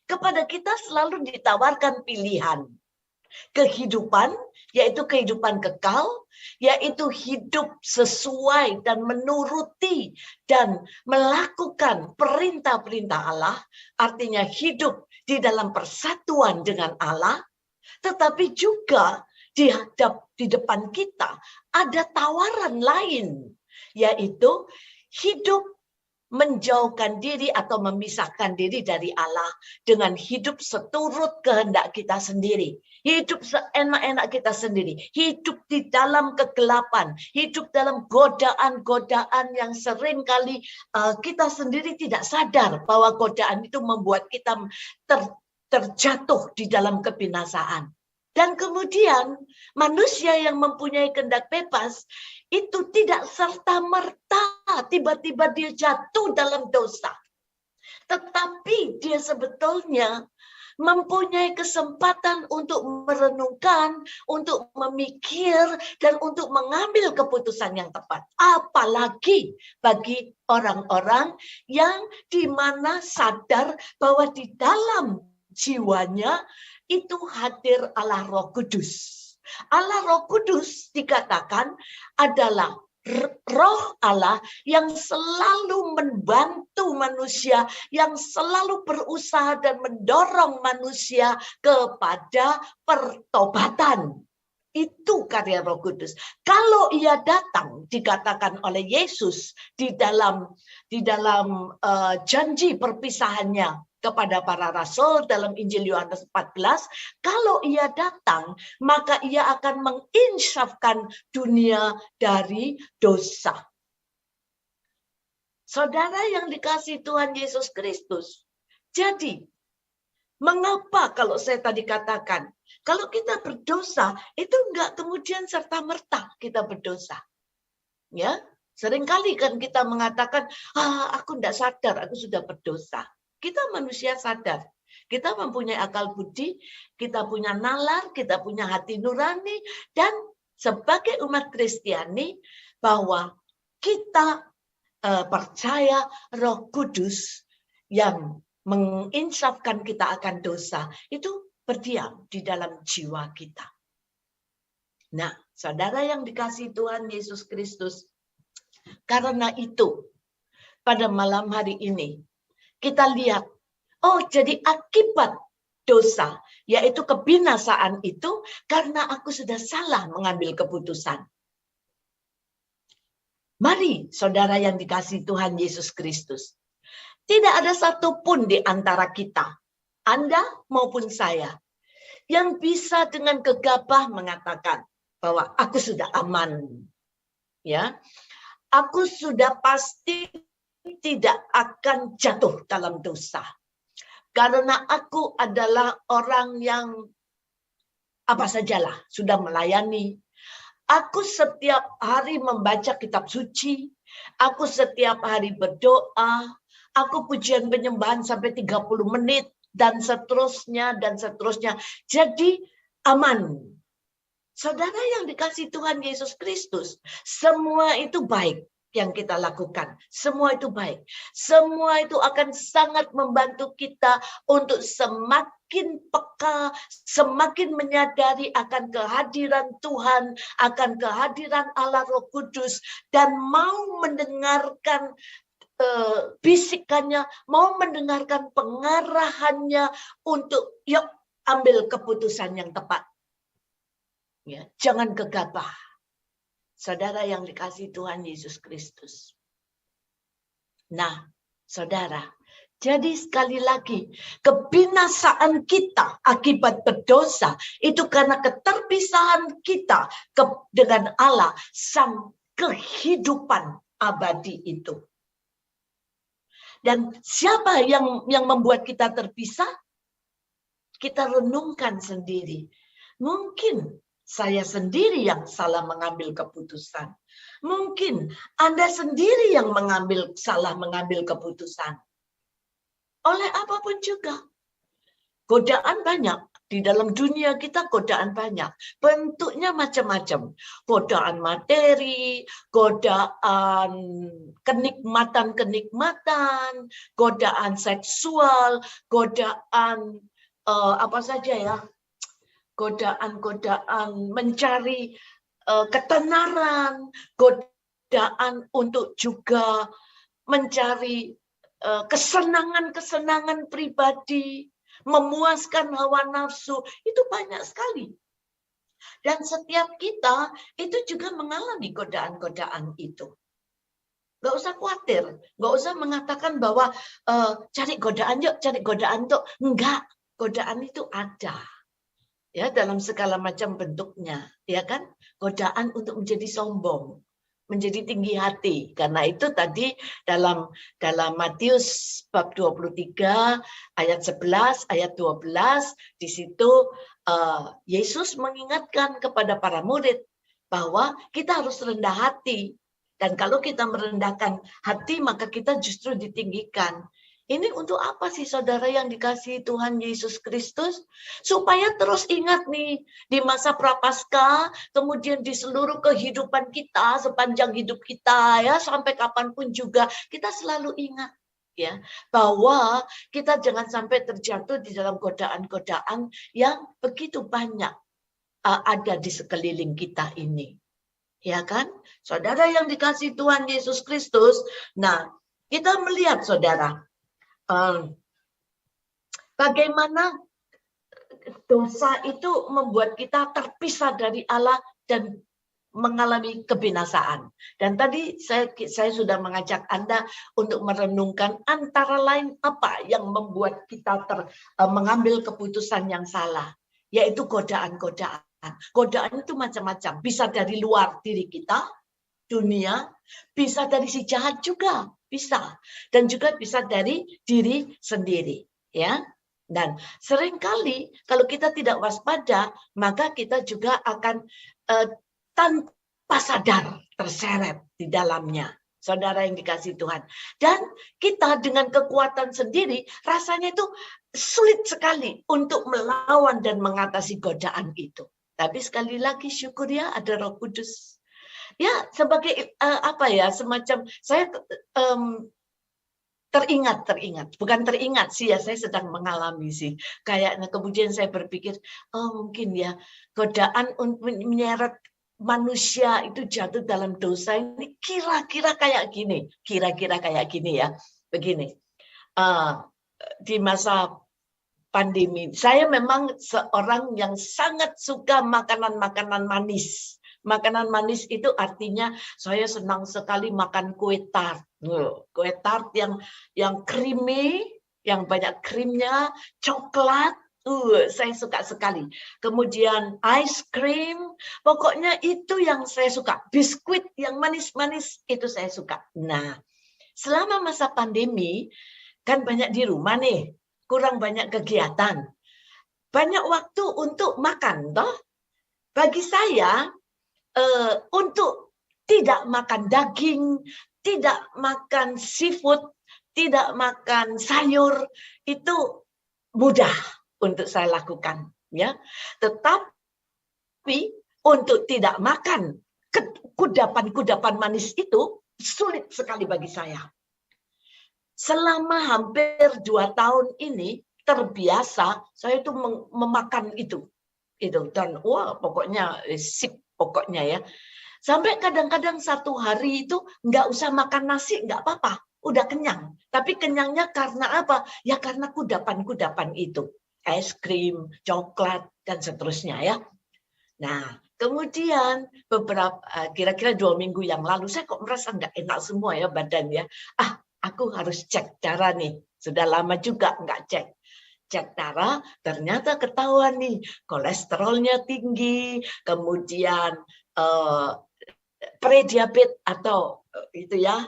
Kepada kita selalu ditawarkan pilihan. Kehidupan, yaitu kehidupan kekal, yaitu hidup sesuai dan menuruti dan melakukan perintah-perintah Allah, artinya hidup di dalam persatuan dengan Allah, tetapi juga di depan kita ada tawaran lain, yaitu hidup menjauhkan diri atau memisahkan diri dari Allah dengan hidup seturut kehendak kita sendiri, hidup seenak-enak kita sendiri, hidup di dalam kegelapan, hidup dalam godaan-godaan yang seringkali kita sendiri tidak sadar bahwa godaan itu membuat kita terjatuh di dalam kebinasaan. Dan kemudian manusia yang mempunyai kehendak bebas itu tidak serta-merta tiba-tiba dia jatuh dalam dosa. Tetapi dia sebetulnya mempunyai kesempatan untuk merenungkan, untuk memikir, dan untuk mengambil keputusan yang tepat. Apalagi bagi orang-orang yang dimana sadar bahwa di dalam jiwanya itu hadir Allah Roh Kudus. Allah Roh Kudus dikatakan adalah Roh Allah yang selalu membantu manusia, yang selalu berusaha dan mendorong manusia kepada pertobatan. Itu karya Roh Kudus. Kalau ia datang, dikatakan oleh Yesus di dalam janji perpisahannya kepada para rasul dalam Injil Yohanes 14, kalau ia datang, maka ia akan menginsafkan dunia dari dosa. Saudara yang dikasihi Tuhan Yesus Kristus, jadi mengapa kalau saya tadi katakan, kalau kita berdosa, itu enggak kemudian serta-merta kita berdosa. Ya, seringkali kan kita mengatakan, aku enggak sadar, aku sudah berdosa. Kita manusia sadar, kita mempunyai akal budi, kita punya nalar, kita punya hati nurani, dan sebagai umat Kristiani bahwa kita percaya Roh Kudus yang menginsafkan kita akan dosa itu berdiam di dalam jiwa kita. Nah, saudara yang dikasihi Tuhan Yesus Kristus, karena itu pada malam hari ini kita lihat, jadi akibat dosa, yaitu kebinasaan itu karena aku sudah salah mengambil keputusan. Mari, saudara yang dikasihi Tuhan Yesus Kristus, tidak ada satupun di antara kita, Anda maupun saya, yang bisa dengan gegabah mengatakan bahwa aku sudah aman. Ya, aku sudah pasti tidak akan jatuh dalam dosa. Karena aku adalah orang yang apa sajalah sudah melayani. Aku setiap hari membaca kitab suci. Aku setiap hari berdoa. Aku pujian penyembahan sampai 30 menit. Dan seterusnya, dan seterusnya. Jadi aman. Saudara yang dikasihi Tuhan Yesus Kristus. Semua itu baik yang kita lakukan. Semua itu baik. Semua itu akan sangat membantu kita untuk semakin peka, semakin menyadari akan kehadiran Tuhan, akan kehadiran Allah Roh Kudus, dan mau mendengarkan bisikannya, mau mendengarkan pengarahannya untuk yuk ambil keputusan yang tepat. Ya, jangan gegabah. Saudara yang dikasihi Tuhan Yesus Kristus. Nah, saudara, jadi sekali lagi, kebinasaan kita akibat berdosa itu karena keterpisahan kita dengan Allah, sang kehidupan abadi itu. Dan siapa yang membuat kita terpisah? Kita renungkan sendiri. Mungkin saya sendiri yang salah mengambil keputusan. Mungkin Anda sendiri yang salah mengambil keputusan. Oleh apapun juga. Godaan banyak. Di dalam dunia kita godaan banyak. Bentuknya macam-macam. Godaan materi, godaan kenikmatan-kenikmatan, godaan seksual, godaan apa saja ya. Godaan-godaan mencari ketenaran, godaan untuk juga mencari kesenangan-kesenangan pribadi, memuaskan hawa nafsu, itu banyak sekali. Dan setiap kita itu juga mengalami godaan-godaan itu. Nggak usah khawatir, nggak usah mengatakan bahwa cari godaan yuk, cari godaan tuh. Enggak, godaan itu ada. Ya, dalam segala macam bentuknya, ya kan? Godaan untuk menjadi sombong, menjadi tinggi hati. Karena itu tadi dalam Matius bab 23 ayat 11, ayat 12, di situ Yesus mengingatkan kepada para murid bahwa kita harus rendah hati. Dan kalau kita merendahkan hati, maka kita justru ditinggikan. Ini untuk apa sih saudara yang dikasihi Tuhan Yesus Kristus? Supaya terus ingat nih, di masa prapaskah, kemudian di seluruh kehidupan kita, sepanjang hidup kita, ya sampai kapanpun juga, kita selalu ingat ya bahwa kita jangan sampai terjatuh di dalam godaan-godaan yang begitu banyak ada di sekeliling kita ini. Ya kan? Saudara yang dikasihi Tuhan Yesus Kristus, nah kita melihat saudara, bagaimana dosa itu membuat kita terpisah dari Allah dan mengalami kebinasaan. Dan tadi saya sudah mengajak Anda untuk merenungkan antara lain apa yang membuat kita mengambil keputusan yang salah, yaitu godaan-godaan. Godaan itu macam-macam, bisa dari luar diri kita, dunia, bisa dari si jahat juga, bisa. Dan juga bisa dari diri sendiri, ya. Dan seringkali kalau kita tidak waspada, maka kita juga akan tanpa sadar terseret di dalamnya. Saudara yang dikasihi Tuhan. Dan kita dengan kekuatan sendiri, rasanya itu sulit sekali untuk melawan dan mengatasi godaan itu. Tapi sekali lagi syukur ya ada Roh Kudus. Ya sebagai semacam saya teringat sih ya, saya sedang mengalami sih. Kayaknya kemudian saya berpikir, mungkin ya godaan untuk menyeret manusia itu jatuh dalam dosa ini kira-kira kayak gini ya. Begini, di masa pandemi, saya memang seorang yang sangat suka makanan-makanan manis. Makanan manis itu artinya saya senang sekali makan kue tart. Kue tart yang creamy, yang banyak krimnya, coklat. Saya suka sekali. Kemudian ice cream, pokoknya itu yang saya suka. Biskuit yang manis-manis itu saya suka. Nah, selama masa pandemi kan banyak di rumah nih. Kurang banyak kegiatan, banyak waktu untuk makan, toh. Bagi saya, untuk tidak makan daging, tidak makan seafood, tidak makan sayur, itu mudah untuk saya lakukan, ya. Tetapi untuk tidak makan kudapan-kudapan manis itu sulit sekali bagi saya. Selama hampir 2 tahun ini terbiasa saya itu memakan itu dan pokoknya sip pokoknya ya. Sampai kadang-kadang satu hari itu nggak usah makan nasi nggak apa-apa, udah kenyang. Tapi kenyangnya karena apa? Ya karena kudapan-kudapan itu, es krim, coklat dan seterusnya ya. Nah kemudian beberapa kira-kira 2 minggu yang lalu saya kok merasa nggak enak semua ya badannya. Aku harus cek darah nih. Sudah lama juga nggak cek. Cek darah, ternyata ketahuan nih. Kolesterolnya tinggi, kemudian prediabetes atau itu ya,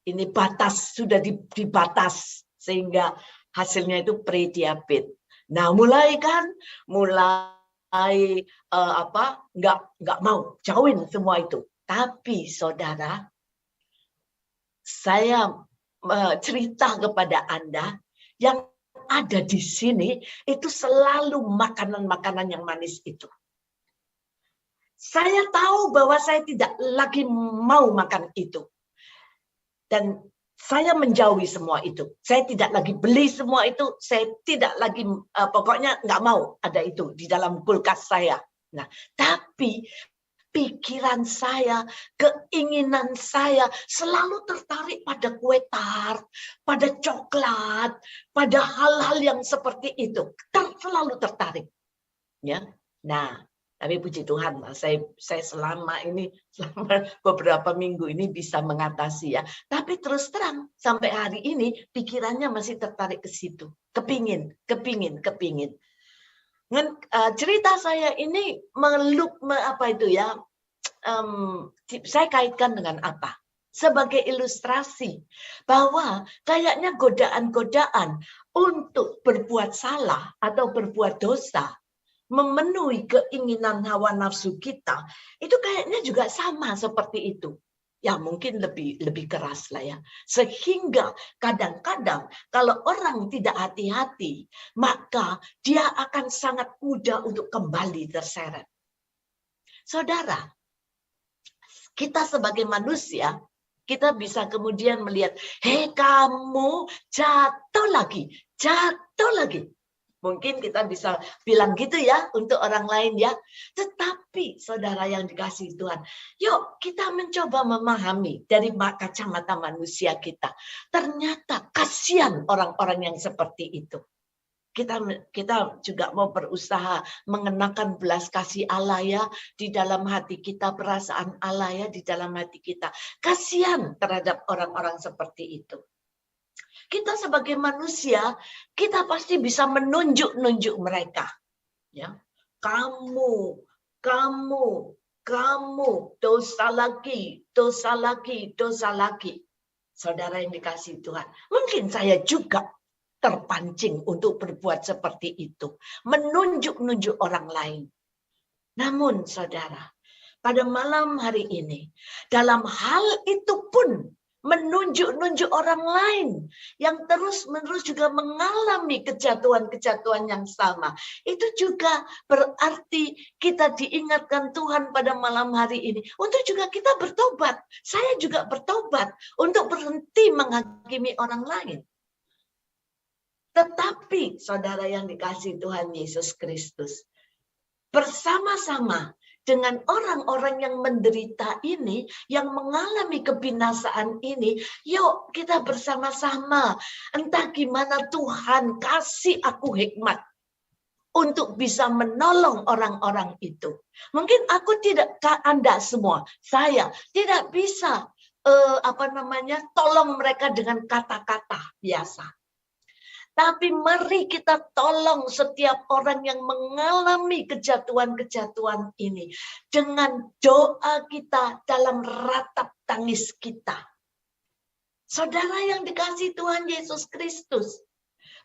ini batas, sudah dibatas. Sehingga hasilnya itu prediabetes. Nah mulai nggak mau jauhin semua itu. Tapi saudara, saya cerita kepada Anda yang ada di sini itu selalu makanan-makanan yang manis itu. Saya tahu bahwa saya tidak lagi mau makan itu. Dan saya menjauhi semua itu. Saya tidak lagi beli semua itu. Saya tidak lagi, pokoknya nggak mau ada itu di dalam kulkas saya. Nah, tapi pikiran saya, keinginan saya selalu tertarik pada kue tart, pada coklat, pada hal-hal yang seperti itu. Selalu tertarik. Ya. Nah, Tapi puji Tuhan lah, saya selama beberapa minggu ini bisa mengatasi ya. Tapi terus terang sampai hari ini pikirannya masih tertarik ke situ. Kepingin. Cerita saya ini saya kaitkan dengan apa? Sebagai ilustrasi bahwa kayaknya godaan-godaan untuk berbuat salah atau berbuat dosa, memenuhi keinginan hawa nafsu kita, itu kayaknya juga sama seperti itu. Ya mungkin lebih keras lah ya. Sehingga kadang-kadang kalau orang tidak hati-hati, maka dia akan sangat mudah untuk kembali terseret. Saudara, kita sebagai manusia, kita bisa kemudian melihat, hei kamu jatuh lagi. Mungkin kita bisa bilang gitu ya untuk orang lain ya. Tetapi saudara yang dikasihi Tuhan, yuk kita mencoba memahami dari kacamata manusia kita. Ternyata kasihan orang-orang yang seperti itu. Kita juga mau berusaha mengenakan belas kasih Allah ya di dalam hati kita, perasaan Allah ya di dalam hati kita. Kasihan terhadap orang-orang seperti itu. Kita sebagai manusia, kita pasti bisa menunjuk mereka. Ya, kamu, dosa lagi. Saudara yang dikasihi Tuhan, mungkin saya juga terpancing untuk berbuat seperti itu, menunjuk orang lain. Namun saudara, pada malam hari ini, dalam hal itu pun menunjuk orang lain yang terus-menerus juga mengalami kejatuhan-kejatuhan yang sama. Itu juga berarti kita diingatkan Tuhan pada malam hari ini untuk juga kita bertobat. Saya juga bertobat untuk berhenti menghakimi orang lain. Tetapi saudara yang dikasihi Tuhan Yesus Kristus, bersama-sama dengan orang-orang yang menderita ini, yang mengalami kebinasaan ini, yuk kita bersama-sama. Entah gimana Tuhan kasih aku hikmat untuk bisa menolong orang-orang itu. Mungkin aku tidak, Anda semua, saya tidak bisa tolong mereka dengan kata-kata biasa. Tapi mari kita tolong setiap orang yang mengalami kejatuhan-kejatuhan ini dengan doa kita dalam ratap tangis kita. Saudara yang dikasihi Tuhan Yesus Kristus,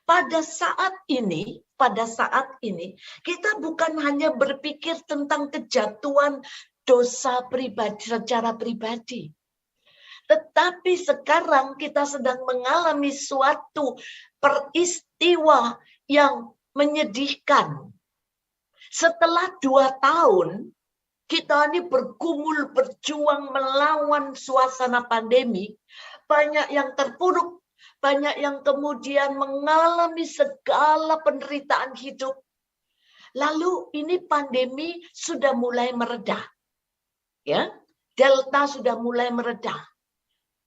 pada saat ini kita bukan hanya berpikir tentang kejatuhan dosa pribadi secara pribadi. Tetapi sekarang kita sedang mengalami suatu peristiwa yang menyedihkan. Setelah 2 tahun, kita ini bergumul, berjuang melawan suasana pandemi. Banyak yang terpuruk, banyak yang kemudian mengalami segala penderitaan hidup. Lalu ini pandemi sudah mulai mereda. Ya, Delta sudah mulai mereda.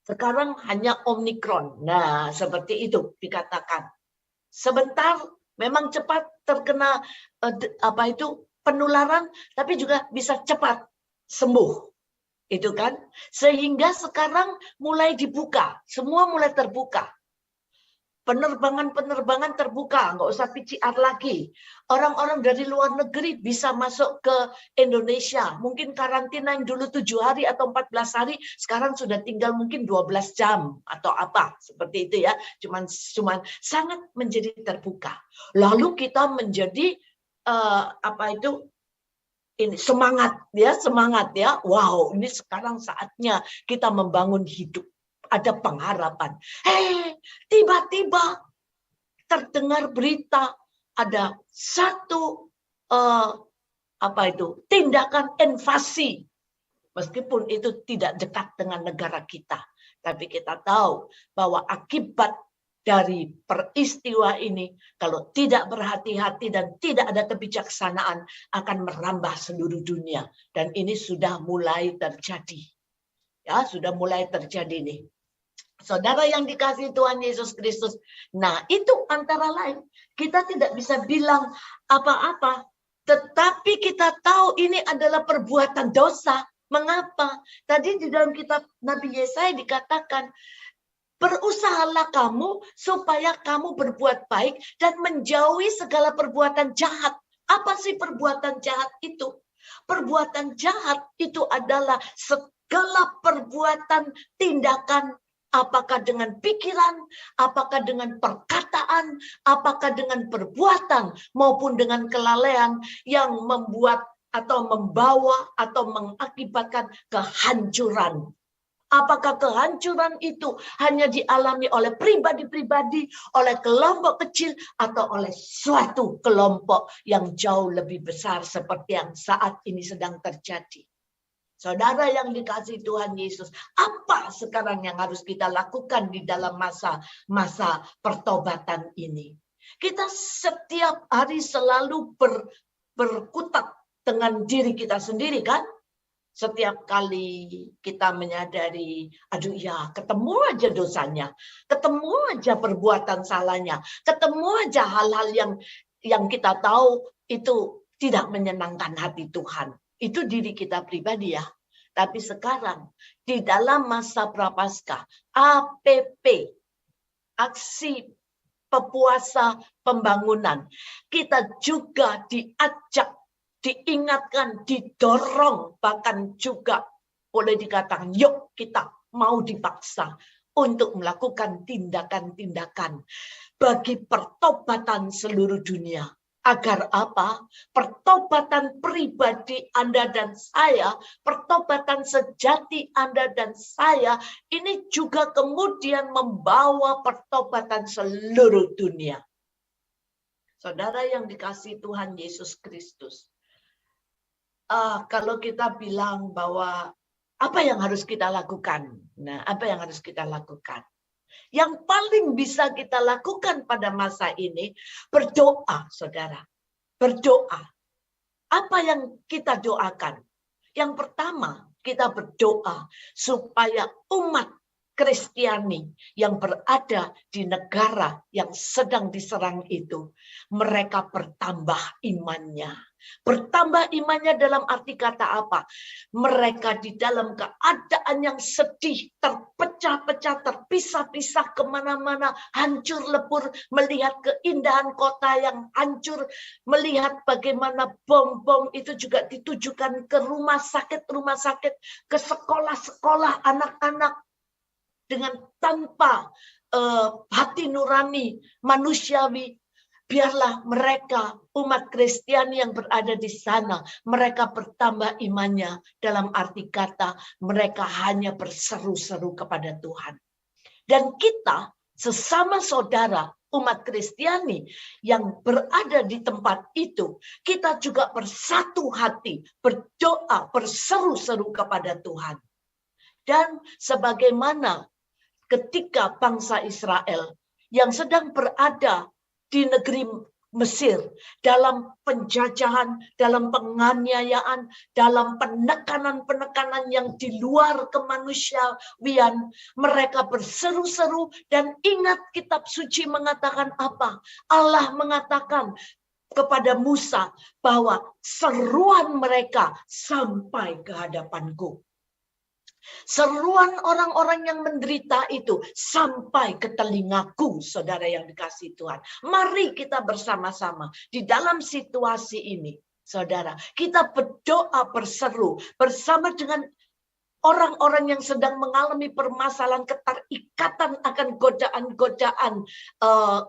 Sekarang hanya Omikron. Nah, seperti itu dikatakan. Sebentar memang cepat terkena penularan, tapi juga bisa cepat sembuh. Itu kan? Sehingga sekarang mulai dibuka, semua mulai terbuka. Penerbangan terbuka, nggak usah PCR lagi. Orang-orang dari luar negeri bisa masuk ke Indonesia. Mungkin karantina yang dulu 7 hari atau 14 hari, sekarang sudah tinggal mungkin 12 jam atau apa. Seperti itu ya. Cuman sangat menjadi terbuka. Lalu kita menjadi semangat ya. Wow, ini sekarang saatnya kita membangun hidup. Ada pengharapan. Tiba-tiba terdengar berita ada satu tindakan invasi. Meskipun itu tidak dekat dengan negara kita, tapi kita tahu bahwa akibat dari peristiwa ini, kalau tidak berhati-hati dan tidak ada kebijaksanaan, akan merambah seluruh dunia. Dan ini sudah mulai terjadi. Ya, sudah mulai terjadi nih. Saudara yang dikasihi Tuhan Yesus Kristus. Nah, itu antara lain. Kita tidak bisa bilang apa-apa Tetapi kita tahu ini adalah perbuatan dosa. Mengapa? Tadi di dalam kitab Nabi Yesaya dikatakan, berusahalah kamu supaya kamu berbuat baik dan menjauhi segala perbuatan jahat. Apa sih perbuatan jahat itu? Perbuatan jahat itu adalah segala perbuatan, tindakan, apakah dengan pikiran, apakah dengan perkataan, apakah dengan perbuatan, maupun dengan kelalaian yang membuat atau membawa atau mengakibatkan kehancuran. Apakah kehancuran itu hanya dialami oleh pribadi-pribadi, oleh kelompok kecil, atau oleh suatu kelompok yang jauh lebih besar seperti yang saat ini sedang terjadi? Saudara yang dikasihi Tuhan Yesus, apa sekarang yang harus kita lakukan di dalam masa pertobatan ini? Kita setiap hari selalu berkutat dengan diri kita sendiri, kan? Setiap kali kita menyadari, aduh ya, ketemu aja dosanya, ketemu aja perbuatan salahnya, ketemu aja hal-hal yang kita tahu itu tidak menyenangkan hati Tuhan. Itu diri kita pribadi ya. Tapi sekarang di dalam masa Prapaskah, APP, aksi pepuasa pembangunan, kita juga diajak, diingatkan, didorong, bahkan juga boleh dikatakan, yuk kita mau dipaksa untuk melakukan tindakan-tindakan bagi pertobatan seluruh dunia. Agar apa? Pertobatan pribadi Anda dan saya, pertobatan sejati Anda dan saya, ini juga kemudian membawa pertobatan seluruh dunia. Saudara yang dikasihi Tuhan Yesus Kristus, kalau kita bilang bahwa apa yang harus kita lakukan? Nah, apa yang harus kita lakukan? Yang paling bisa kita lakukan pada masa ini, berdoa, saudara. Berdoa. Apa yang kita doakan? Yang pertama, kita berdoa supaya umat Kristiani yang berada di negara yang sedang diserang itu, mereka bertambah imannya. Bertambah imannya dalam arti kata apa? Mereka di dalam keadaan yang sedih, terpecah-pecah, terpisah-pisah kemana-mana, hancur lebur, melihat keindahan kota yang hancur, melihat bagaimana bom-bom itu juga ditujukan ke rumah sakit, ke sekolah-sekolah anak-anak, dengan tanpa hati nurani manusiawi. Biarlah mereka, umat Kristiani yang berada di sana, mereka bertambah imannya, dalam arti kata mereka hanya berseru-seru kepada Tuhan. Dan kita sesama saudara umat Kristiani yang berada di tempat itu, kita juga bersatu hati, berdoa, berseru-seru kepada Tuhan. Dan sebagaimana ketika bangsa Israel yang sedang berada di negeri Mesir, dalam penjajahan, dalam penganiayaan, dalam penekanan-penekanan yang di luar kemanusiaan, mereka berseru-seru. Dan ingat kitab suci mengatakan apa? Allah mengatakan kepada Musa bahwa seruan mereka sampai ke hadapanku. Seruan orang-orang yang menderita itu sampai ke telingaku, saudara yang dikasihi Tuhan. Mari kita bersama-sama di dalam situasi ini, saudara. Kita berdoa, berseru bersama dengan orang-orang yang sedang mengalami permasalahan, keterikatan akan godaan-godaan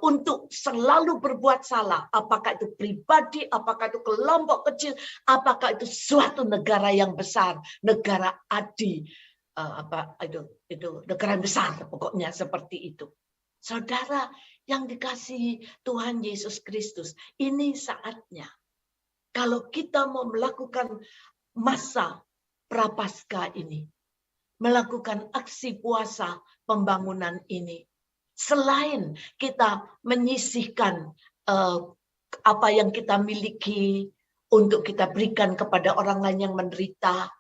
untuk selalu berbuat salah. Apakah itu pribadi, apakah itu kelompok kecil, apakah itu suatu negara yang besar, negara adi. Itu negara besar, pokoknya seperti itu. Saudara yang dikasihi Tuhan Yesus Kristus, ini saatnya kalau kita mau melakukan masa Prapaskah ini, melakukan aksi puasa pembangunan ini, selain kita menyisihkan apa yang kita miliki untuk kita berikan kepada orang lain yang menderita,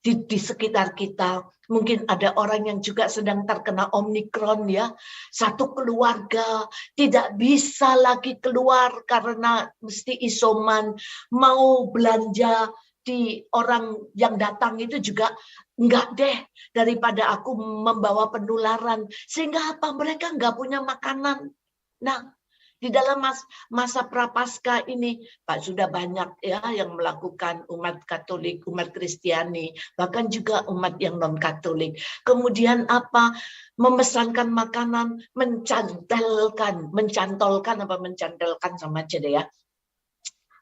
di sekitar kita. Mungkin ada orang yang juga sedang terkena Omikron ya. Satu keluarga tidak bisa lagi keluar karena mesti isoman. Mau belanja di orang yang datang itu juga enggak deh, daripada aku membawa penularan. Sehingga apa? Mereka enggak punya makanan. Nah, di dalam masa prapaskah ini, Pak, sudah banyak ya yang melakukan, umat Katolik, umat Kristiani, bahkan juga umat yang non-Katolik. Kemudian apa? Memesankan makanan, mencantolkan sama aja deh ya.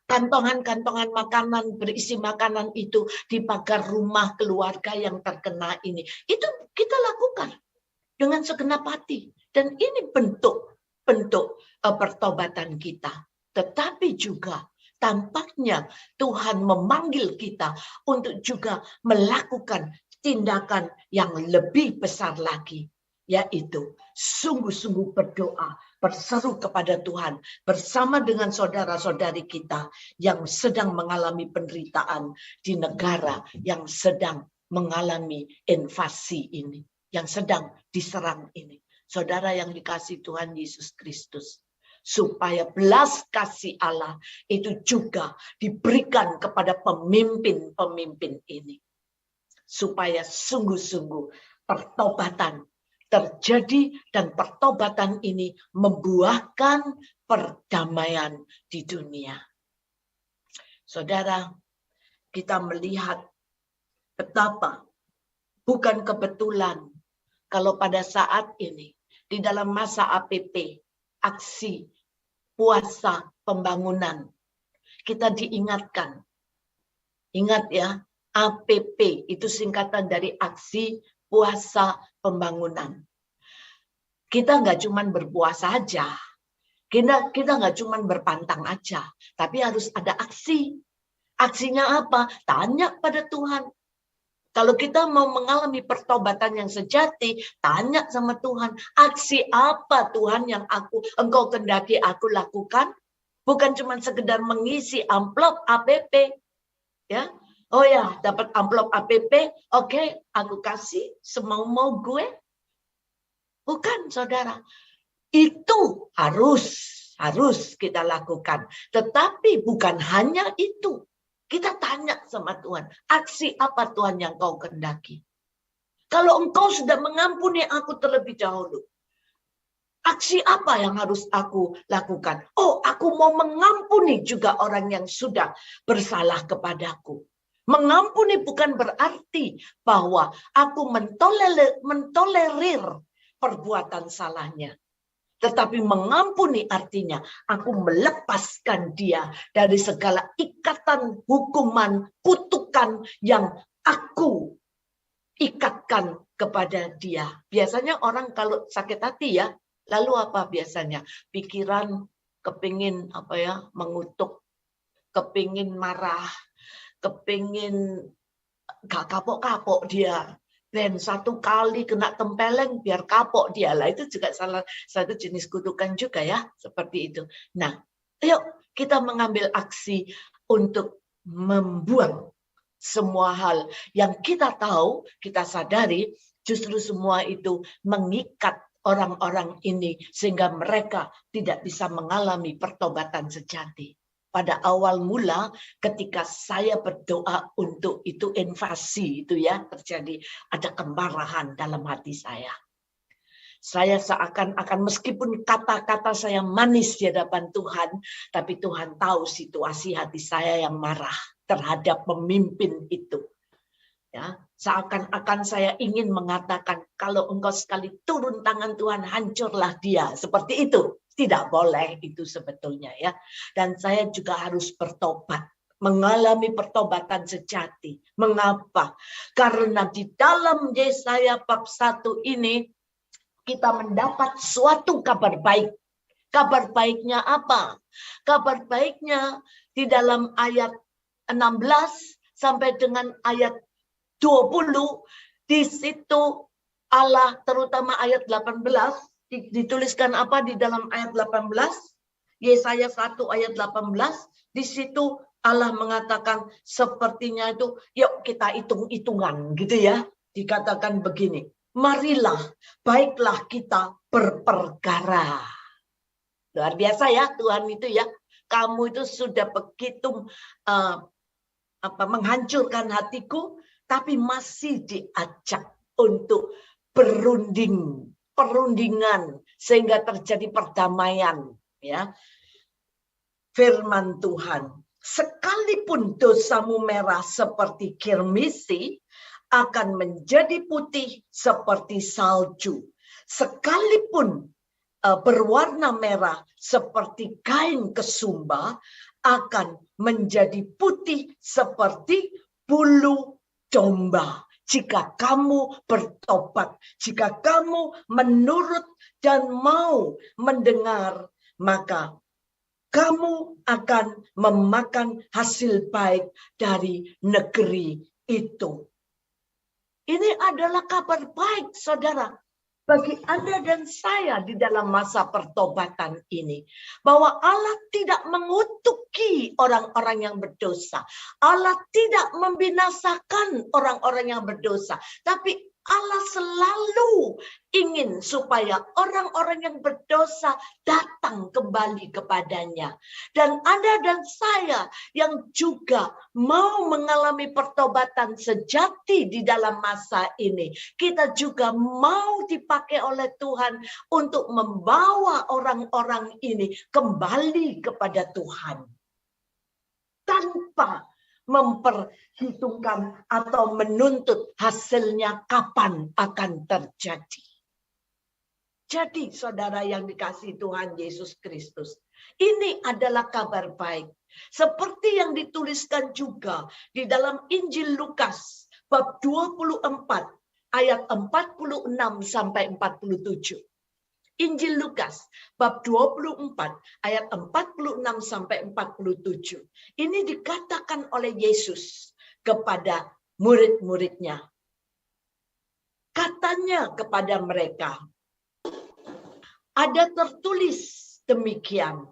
Kantongan-kantongan makanan, berisi makanan itu di pagar rumah keluarga yang terkena ini. Itu kita lakukan dengan segenap hati. Dan ini bentuk pertobatan kita. Tetapi juga tampaknya Tuhan memanggil kita untuk juga melakukan tindakan yang lebih besar lagi, yaitu sungguh-sungguh berdoa, berseru kepada Tuhan bersama dengan saudara-saudari kita yang sedang mengalami penderitaan di negara yang sedang mengalami invasi ini, yang sedang diserang ini. Saudara yang dikasihi Tuhan Yesus Kristus, supaya belas kasih Allah itu juga diberikan kepada pemimpin-pemimpin ini. Supaya sungguh-sungguh pertobatan terjadi dan pertobatan ini membuahkan perdamaian di dunia. Saudara, kita melihat betapa bukan kebetulan kalau pada saat ini di dalam masa APP, aksi puasa pembangunan, kita diingatkan. Ingat ya, APP itu singkatan dari aksi puasa pembangunan. Kita nggak cuma berpuasa aja, kita nggak cuma berpantang aja, tapi harus ada aksi. Aksinya apa? Tanya pada Tuhan. Kalau kita mau mengalami pertobatan yang sejati, tanya sama Tuhan, aksi apa Tuhan yang Engkau kehendaki aku lakukan? Bukan cuma sekedar mengisi amplop APP, ya. Oh ya, dapat amplop APP, oke, aku kasih semau-mau gue. Bukan, saudara. Itu harus kita lakukan. Tetapi bukan hanya itu. Kita tanya sama Tuhan, aksi apa Tuhan yang kau kehendaki? Kalau engkau sudah mengampuni aku terlebih dahulu, aksi apa yang harus aku lakukan? Oh, aku mau mengampuni juga orang yang sudah bersalah kepadaku. Mengampuni bukan berarti bahwa aku mentolerir perbuatan salahnya. Tetapi mengampuni artinya aku melepaskan dia dari segala ikatan, hukuman, kutukan yang aku ikatkan kepada dia. Biasanya orang kalau sakit hati ya, lalu apa biasanya? Pikiran kepingin mengutuk, kepingin marah, kepingin gak kapok-kapok dia. Dan satu kali kena tempeleng biar kapok dia lah, itu juga salah satu jenis kutukan juga ya, seperti itu. Nah, ayo kita mengambil aksi untuk membuang semua hal yang kita tahu, kita sadari justru semua itu mengikat orang-orang ini sehingga mereka tidak bisa mengalami pertobatan sejati. Pada awal mula ketika saya berdoa untuk itu invasi itu ya terjadi, ada kemarahan dalam hati saya. Saya seakan-akan meskipun kata-kata saya manis di hadapan Tuhan, tapi Tuhan tahu situasi hati saya yang marah terhadap pemimpin itu. Ya, seakan-akan saya ingin mengatakan kalau engkau sekali turun tangan Tuhan, hancurlah dia, seperti itu. Tidak boleh itu sebetulnya ya. Dan saya juga harus bertobat, mengalami pertobatan sejati. Mengapa? Karena di dalam Yesaya bab 1 ini kita mendapat suatu kabar baik. Kabar baiknya apa? Kabar baiknya di dalam ayat 16 sampai dengan ayat 20, di situ Allah, terutama ayat 18, dituliskan apa di dalam ayat 18? Yesaya 1 ayat 18, di situ Allah mengatakan sepertinya itu, yuk kita hitung-hitungan gitu ya. Dikatakan begini, marilah, baiklah kita berperkara. Luar biasa ya Tuhan itu ya. Kamu itu sudah begitu menghancurkan hatiku, tapi masih diajak untuk perundingan sehingga terjadi perdamaian ya. Firman Tuhan, sekalipun dosamu merah seperti kirmisi, akan menjadi putih seperti salju. Sekalipun berwarna merah seperti kain kesumba, akan menjadi putih seperti bulu domba. Jika kamu bertobat, jika kamu menurut dan mau mendengar, maka kamu akan memakan hasil baik dari negeri itu. Ini adalah kabar baik, saudara, bagi Anda dan saya di dalam masa pertobatan ini. Bahwa Allah tidak mengutuki orang-orang yang berdosa. Allah tidak membinasakan orang-orang yang berdosa. Tapi Allah selalu ingin supaya orang-orang yang berdosa datang kembali kepadanya. Dan Anda dan saya yang juga mau mengalami pertobatan sejati di dalam masa ini. Kita juga mau dipakai oleh Tuhan untuk membawa orang-orang ini kembali kepada Tuhan. Tanpa memperhitungkan atau menuntut hasilnya kapan akan terjadi. Jadi saudara yang dikasihi Tuhan Yesus Kristus, ini adalah kabar baik. Seperti yang dituliskan juga di dalam Injil Lukas bab 24 ayat 46 sampai 47. Injil Lukas bab 24 ayat 46 sampai 47. Ini dikatakan oleh Yesus kepada murid-muridnya. Katanya kepada mereka, ada tertulis demikian,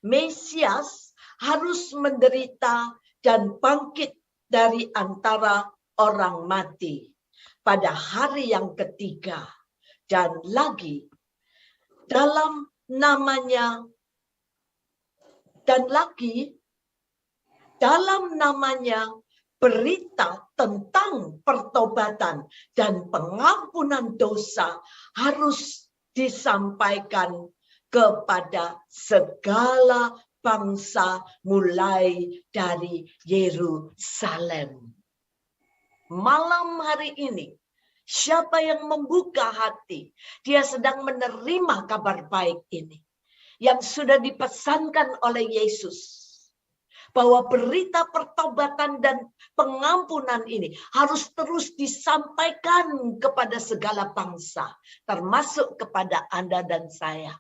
Mesias harus menderita dan bangkit dari antara orang mati pada hari yang ketiga, dan lagi dalam namanya berita tentang pertobatan dan pengampunan dosa harus disampaikan kepada segala bangsa mulai dari Yerusalem. Malam hari ini, siapa yang membuka hati, dia sedang menerima kabar baik ini. Yang sudah dipesankan oleh Yesus. Bahwa berita pertobatan dan pengampunan ini harus terus disampaikan kepada segala bangsa. Termasuk kepada Anda dan saya.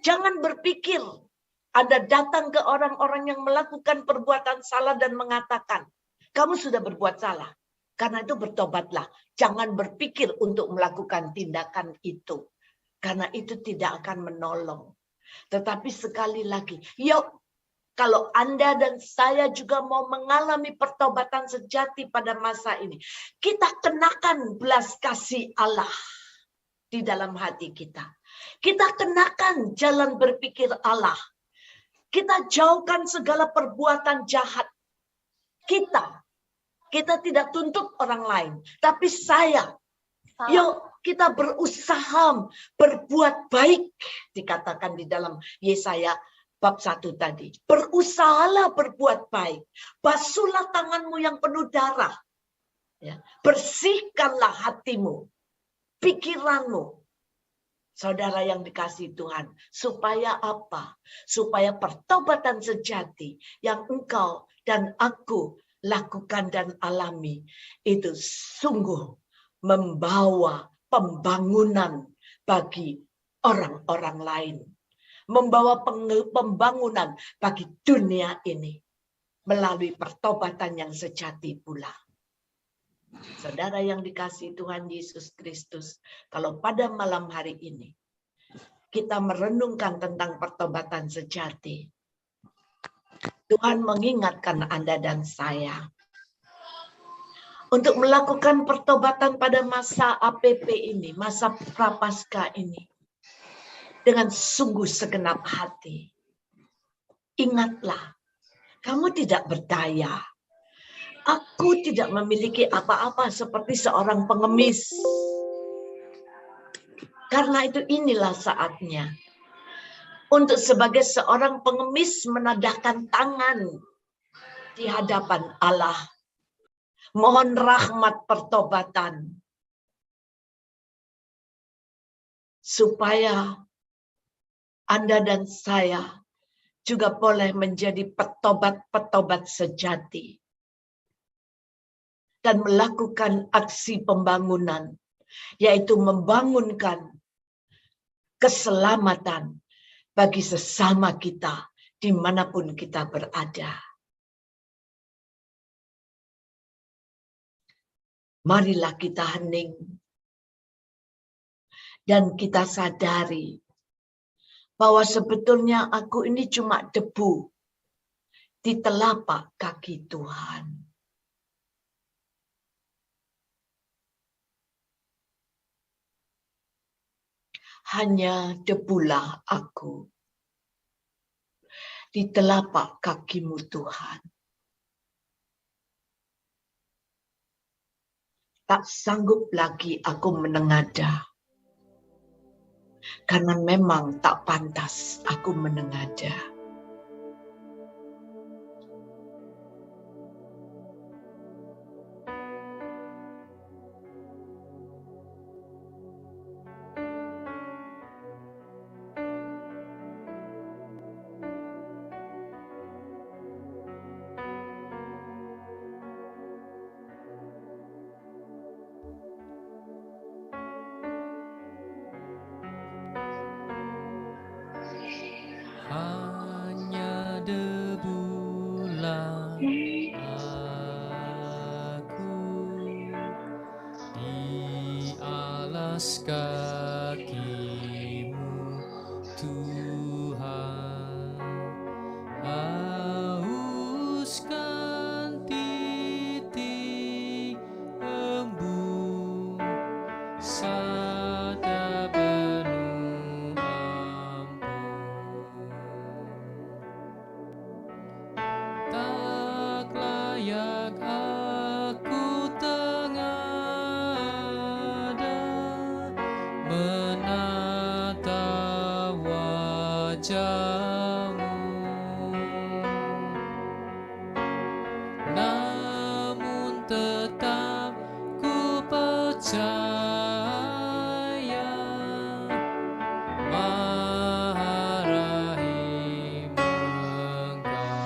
Jangan berpikir Anda datang ke orang-orang yang melakukan perbuatan salah dan mengatakan, kamu sudah berbuat salah. Karena itu bertobatlah. Jangan berpikir untuk melakukan tindakan itu. Karena itu tidak akan menolong. Tetapi sekali lagi, yuk kalau Anda dan saya juga mau mengalami pertobatan sejati pada masa ini, kita kenakan belas kasih Allah di dalam hati kita. Kita kenakan jalan berpikir Allah. Kita jauhkan segala perbuatan jahat. Kita tidak tuntut orang lain, tapi saya. Yuk kita berusaha berbuat baik, dikatakan di dalam Yesaya bab 1 tadi. Berusahalah berbuat baik. Basuhlah tanganmu yang penuh darah. Ya. Bersihkanlah hatimu, pikiranmu. Saudara yang dikasihi Tuhan. Supaya apa? Supaya pertobatan sejati yang engkau dan aku lakukan dan alami. Itu sungguh membawa pembangunan bagi orang-orang lain. Membawa pembangunan bagi dunia ini. Melalui pertobatan yang sejati pula. Saudara yang dikasihi Tuhan Yesus Kristus. Kalau pada malam hari ini. kita merenungkan tentang pertobatan sejati, Tuhan mengingatkan Anda dan saya untuk melakukan pertobatan pada masa APP ini, masa Prapaskah ini, dengan sungguh segenap hati. Ingatlah, kamu tidak berdaya. Aku tidak memiliki apa-apa seperti seorang pengemis. Karena itu inilah saatnya untuk sebagai seorang pengemis menadahkan tangan di hadapan Allah. Mohon rahmat pertobatan. Supaya Anda dan saya juga boleh menjadi petobat-petobat sejati. Dan melakukan aksi pembangunan. Yaitu membangunkan keselamatan bagi sesama kita dimanapun kita berada. Marilah kita hening dan kita sadari bahwa sebetulnya aku ini cuma debu di telapak kaki Tuhan. Hanya debulah aku di telapak kaki-Mu Tuhan. Tak sanggup lagi aku menengadah. Karena memang tak pantas aku menengadah. Hanya debulah aku di alas kaki-Mu Tuhan. Hauskan titik embun sada penuh ampun. Tak layak aku tengada menata wajah-Mu, namun tetap ku percaya Maha Rahim Engkau.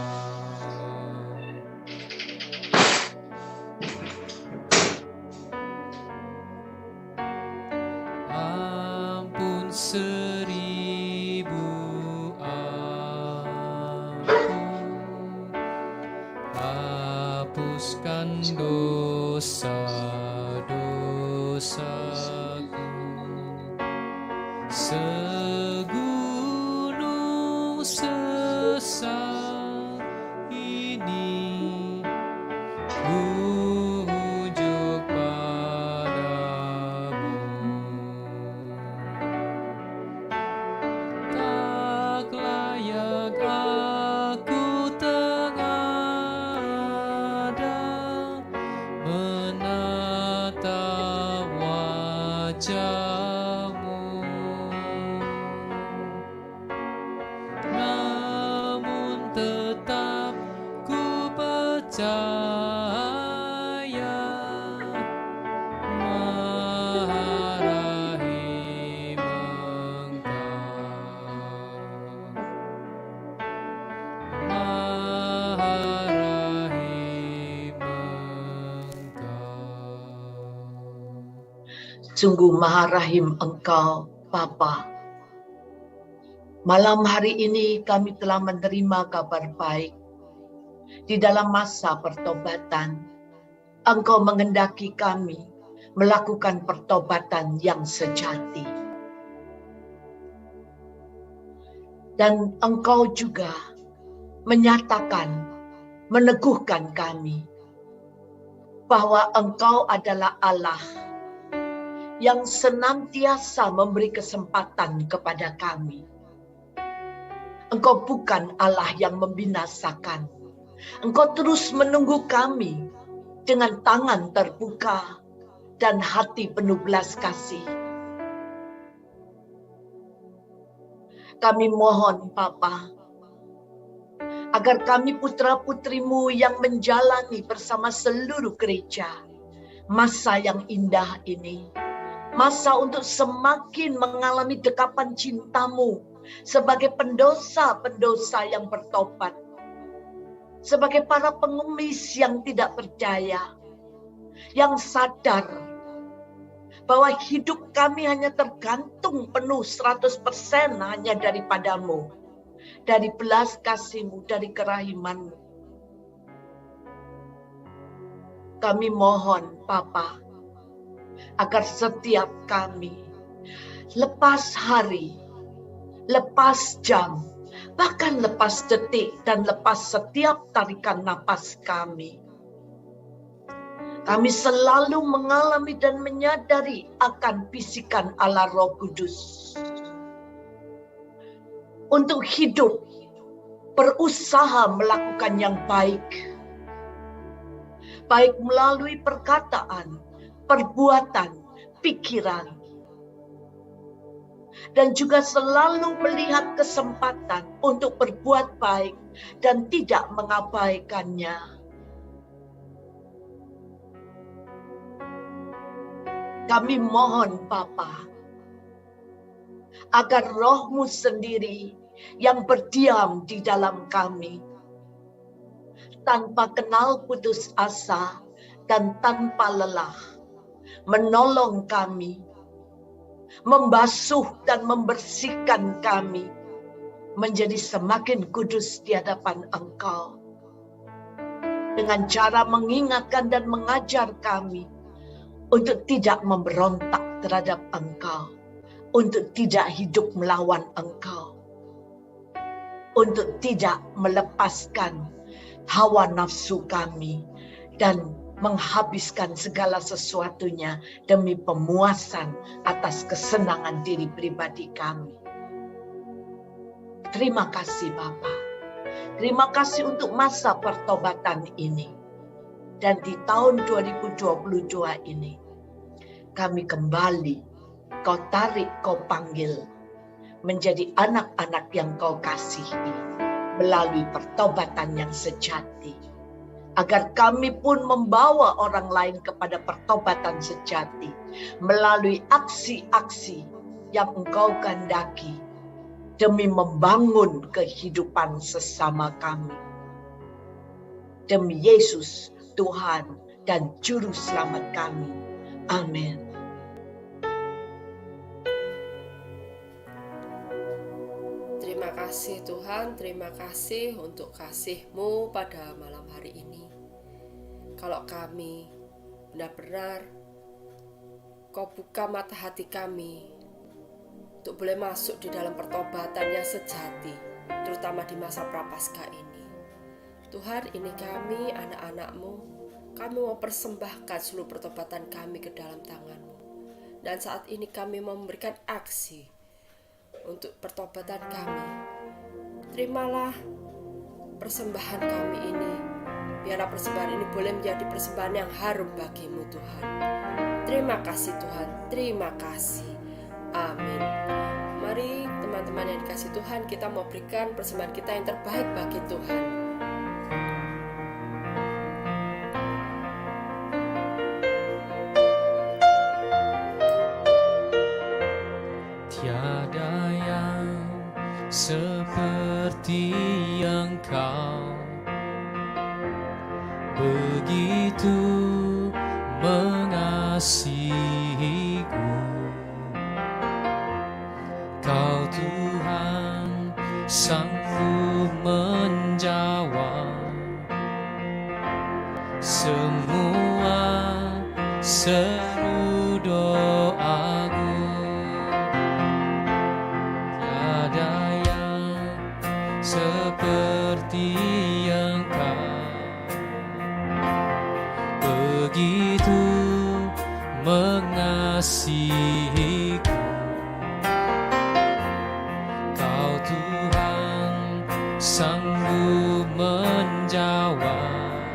Ampun 1000 ampun, hapuskan dosa-dosaku. Segunung sesat ini ku ujuk padamu. Tak layak aku tengada menata wajah-Mu, namun tetap ku percaya Maha Rahim Engkau. Maha Rahim Engkau. Sungguh Maha Rahim Engkau, Bapa. Malam hari ini kami telah menerima kabar baik. Di dalam masa pertobatan, Engkau menghendaki kami melakukan pertobatan yang sejati. Dan Engkau juga menyatakan, meneguhkan kami bahwa Engkau adalah Allah yang senantiasa memberi kesempatan kepada kami. Engkau bukan Allah yang membinasakan. Engkau terus menunggu kami dengan tangan terbuka dan hati penuh belas kasih. Kami mohon Bapa, agar kami putra-putrimu yang menjalani bersama seluruh gereja masa yang indah ini. Masa untuk semakin mengalami dekapan cintamu sebagai pendosa-pendosa yang bertobat. Sebagai para pengemis yang tidak percaya. Yang sadar bahwa hidup kami hanya tergantung penuh 100% hanya daripadamu. Dari belas kasih-Mu, dari kerahiman-Mu. Kami mohon Bapa, agar setiap kami, lepas hari, lepas jam, bahkan lepas detik, dan lepas setiap tarikan napas kami, kami selalu mengalami dan menyadari akan bisikan Allah Roh Kudus. Untuk hidup, berusaha melakukan yang baik. Baik melalui perkataan, perbuatan, pikiran. Dan juga selalu melihat kesempatan untuk berbuat baik dan tidak mengabaikannya. Kami mohon Bapa, agar Roh-Mu sendiri yang berdiam di dalam kami, tanpa kenal putus asa dan tanpa lelah, menolong kami, membasuh dan membersihkan kami, menjadi semakin kudus di hadapan Engkau. Dengan cara mengingatkan dan mengajar kami, untuk tidak memberontak terhadap Engkau, untuk tidak hidup melawan Engkau, untuk tidak melepaskan hawa nafsu kami, dan menghabiskan segala sesuatunya demi pemuasan atas kesenangan diri pribadi kami. Terima kasih Bapa. Terima kasih untuk masa pertobatan ini. Dan di tahun 2022 ini, kami kembali, Kau tarik, Kau panggil, menjadi anak-anak yang Kau kasihi, melalui pertobatan yang sejati. Agar kami pun membawa orang lain kepada pertobatan sejati, melalui aksi-aksi yang Engkau kehendaki, demi membangun kehidupan sesama kami. Demi Yesus, Tuhan dan Juru Selamat kami. Amin. Terima kasih Tuhan, terima kasih untuk kasih-Mu pada malam hari ini. Kalau kami benar-benar Kau buka mata hati kami untuk boleh masuk di dalam pertobatan yang sejati, terutama di masa prapaskah ini. Tuhan, ini kami, anak-anak-Mu, kami mau persembahkan seluruh pertobatan kami ke dalam tangan-Mu. Dan saat ini kami mau memberikan aksi untuk pertobatan kami. Terimalah persembahan kami ini. Biarlah persembahan ini boleh menjadi persembahan yang harum bagi-Mu Tuhan. Terima kasih Tuhan, terima kasih. Amin. Mari teman-teman yang dikasih Tuhan, kita mau berikan persembahan kita yang terbaik bagi Tuhan. Tiada yang seperti Engkau, begitu mengasihiku. Kau Tuhan sanggup menjawab semua seru doaku. Tiada yang seperti Engkau. Begitu mengasihiku, Kau Tuhan sanggup menjawab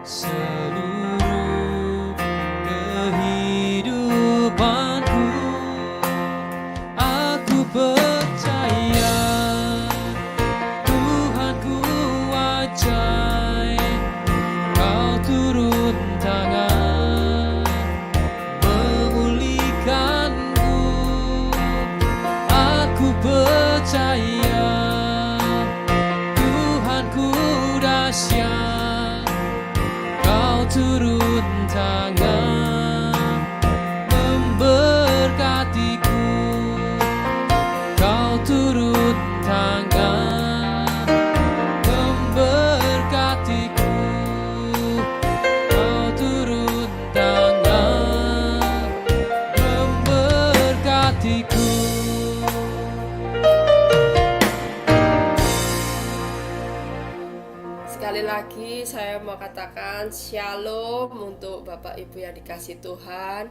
seluruh kehidupanku. Aku percaya Tuhanku ajaib, Kau turun tangan memulihkanku. Aku percaya Tuhanku dahsyat, Kau turun tangan memberkatiku. Kau turun tangan memberkatiku. Kau turun tangan memberkatiku. Sekali lagi saya mau katakan shalom untuk Bapak Ibu yang dikasihi Tuhan.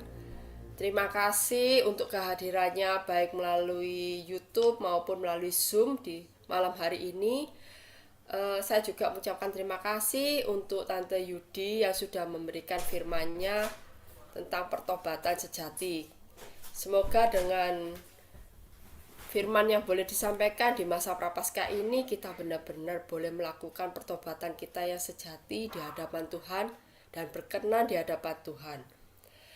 Terima kasih untuk kehadirannya baik melalui YouTube maupun melalui Zoom di malam hari ini. Saya juga mengucapkan terima kasih untuk Tante Yudi yang sudah memberikan firman-Nya tentang pertobatan sejati. Semoga dengan firman yang boleh disampaikan di masa Prapaskah ini, kita benar-benar boleh melakukan pertobatan kita yang sejati di hadapan Tuhan dan berkenan di hadapan Tuhan.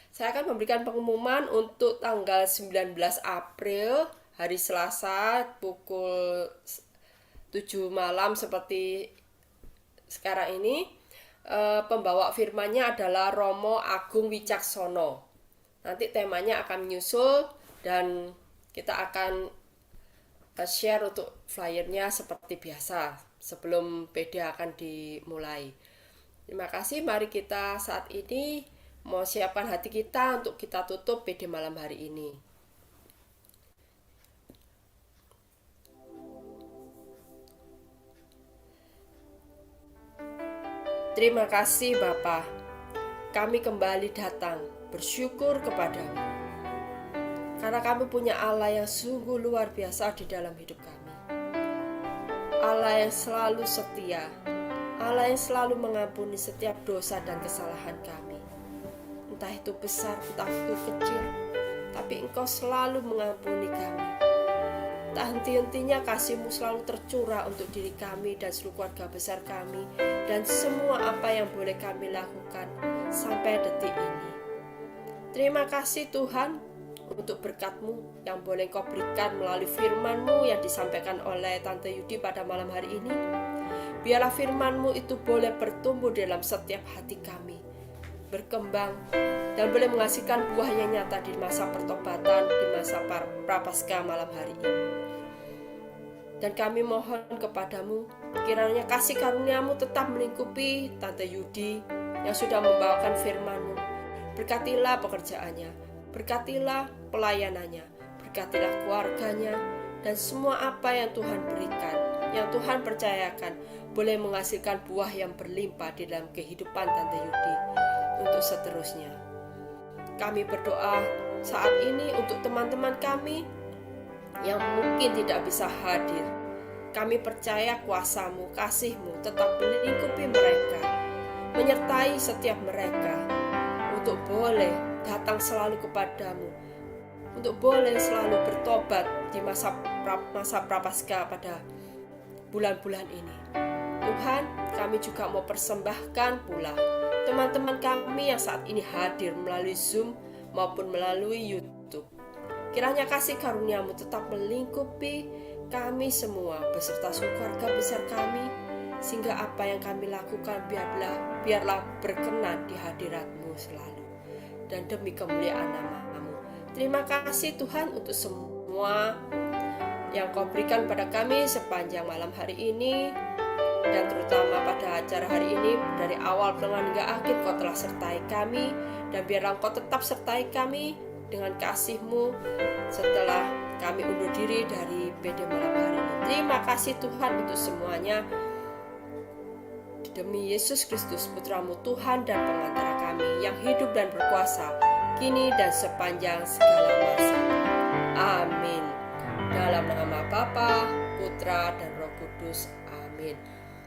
Saya akan memberikan pengumuman untuk tanggal 19 April, hari Selasa, pukul 7 malam seperti sekarang ini. Pembawa firman-Nya adalah Romo Agung Wicaksono. Nanti temanya akan menyusul dan kita akan share untuk flyernya seperti biasa sebelum PD akan dimulai. Terima kasih, mari kita saat ini mau siapkan hati kita untuk kita tutup PD malam hari ini. Terima kasih Bapa, kami kembali datang bersyukur kepadamu, karena kami punya Allah yang sungguh luar biasa di dalam hidup kami. Allah yang selalu setia, Allah yang selalu mengampuni setiap dosa dan kesalahan kami. Entah itu besar, entah itu kecil, tapi Engkau selalu mengampuni kami. Tak henti-hentinya kasih-Mu selalu tercurah untuk diri kami dan seluruh keluarga besar kami, dan semua apa yang boleh kami lakukan sampai detik ini. Terima kasih Tuhan untuk berkat-Mu yang boleh Engkau berikan melalui firman-Mu yang disampaikan oleh Tante Yudi pada malam hari ini. Biarlah firman-Mu itu boleh bertumbuh dalam setiap hati kami, berkembang, dan boleh menghasilkan buah yang nyata di masa pertobatan, di masa Prapaskah malam hari ini. Dan kami mohon kepadamu, kiranya kasih karunia-Mu tetap melingkupi Tante Yudi yang sudah membawakan firman-Mu. Berkatilah pekerjaannya, berkatilah pelayanannya, berkatilah keluarganya, dan semua apa yang Tuhan berikan, yang Tuhan percayakan, boleh menghasilkan buah yang berlimpah di dalam kehidupan Tante Yudi untuk seterusnya. Kami berdoa saat ini untuk teman-teman kami yang mungkin tidak bisa hadir. Kami percaya kuasa-Mu, kasih-Mu tetap melingkupi mereka, menyertai setiap mereka, untuk boleh datang selalu kepadamu, untuk boleh selalu bertobat di masa Prapaskah pada bulan-bulan ini. Tuhan, kami juga mau persembahkan pula teman-teman kami yang saat ini hadir melalui Zoom maupun melalui YouTube. Kiranya kasih karunia-Mu tetap melingkupi kami semua beserta keluarga besar kami, sehingga apa yang kami lakukan biarlah berkenan di hadirat-Mu selalu, dan demi kemuliaan nama-Mu. Terima kasih Tuhan untuk semua yang Kau berikan pada kami sepanjang malam hari ini, dan terutama pada acara hari ini, dari awal pertengahan hingga akhir Kau telah sertai kami, dan biarlah Kau tetap sertai kami dengan kasih-Mu setelah kami undur diri dari PD malam hari ini. Terima kasih Tuhan untuk semuanya. Demi Yesus Kristus, Putra-Mu Tuhan dan pengantara kami yang hidup dan berkuasa, kini dan sepanjang segala masa. Amin. Dalam nama Bapa, Putra, dan Roh Kudus. Amin.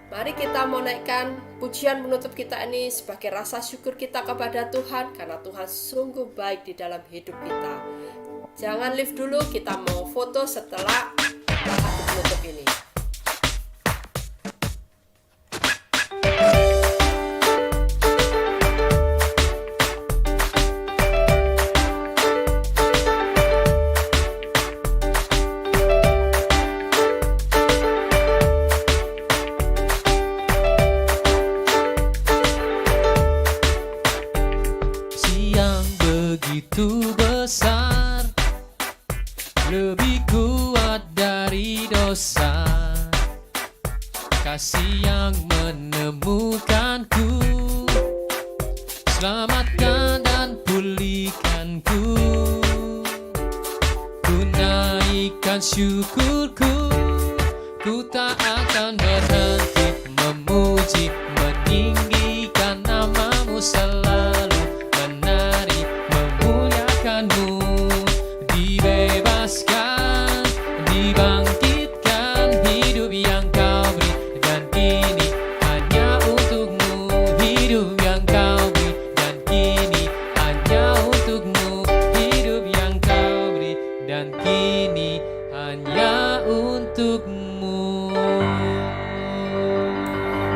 Mari kita mau naikkan pujian menutup kita ini sebagai rasa syukur kita kepada Tuhan, karena Tuhan sungguh baik di dalam hidup kita. Jangan live dulu, kita mau foto setelah lagu penutup ini. Yang begitu besar, lebih kuat dari dosa, kasih yang menemukanku, selamatkan dan pulihkanku. Ku naikkan syukurku, ku tak akan berhenti memuji, meninggikan nama-Mu selalu, menari memuliakan-Mu. Dibebaskan, dibangkitkan, hidup yang Kau beri, dan kini hanya untuk-Mu. Hidup yang Kau beri, dan kini hanya untuk-Mu. Hidup yang Kau beri, dan kini hanya untuk-Mu.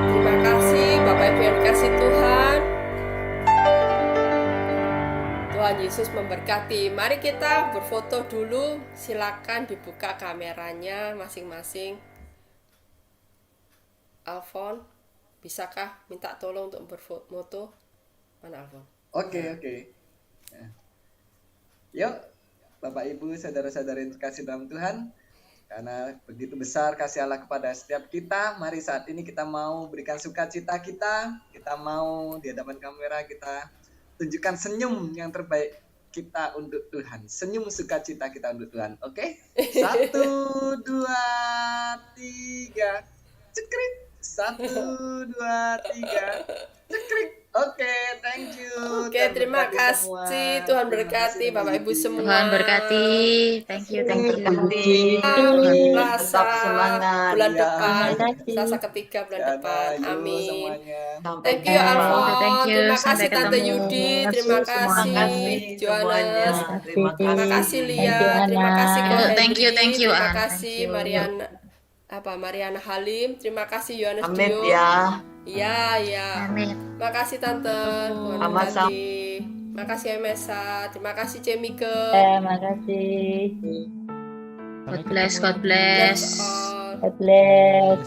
Terima kasih Bapak Ibu yang dikasih Tuhan. Tuhan Yesus memberkati. Mari kita berfoto dulu. Silakan dibuka kameranya masing-masing. Alfon, bisakah minta tolong untuk berfoto? Mana Alfon? Oke. Ya. Yuk, Bapak Ibu, saudara-saudari yang terkasih dalam Tuhan, karena begitu besar kasih Allah kepada setiap kita, mari saat ini kita mau berikan sukacita kita mau di hadapan kamera kita tunjukkan senyum yang terbaik kita untuk Tuhan. Senyum sukacita kita untuk Tuhan. Oke? 1, 2, 3. Cekrik. 1, 2, 3. Cekrik. Oke, thank you. Oke, terima kasih. Tuhan berkati Bapak Ibu semua. Tuhan berkati. Thank you. Rasa semangat. bulan Ya. depan, Terima kasih. rasa ketiga bulan depan. Yuk Amin. semuanya. Thank you Alfon. Thank you. Terima Sampai kasih Tante ketemu. Yudi. Terima kasih Johannes. Terima kasih Lia. Terima kasih Ko Thank you, Hendri. thank you, Terima Ann. kasih Mariana Halim. Terima kasih Yohanes Amin Dio. ya. Ya. Amin. Makasih Tante. Tuhan Sama-sama. berkati. Makasih Emesa. Terima kasih Cemike. Terima kasih. God bless. God Bless bless. all. God bless.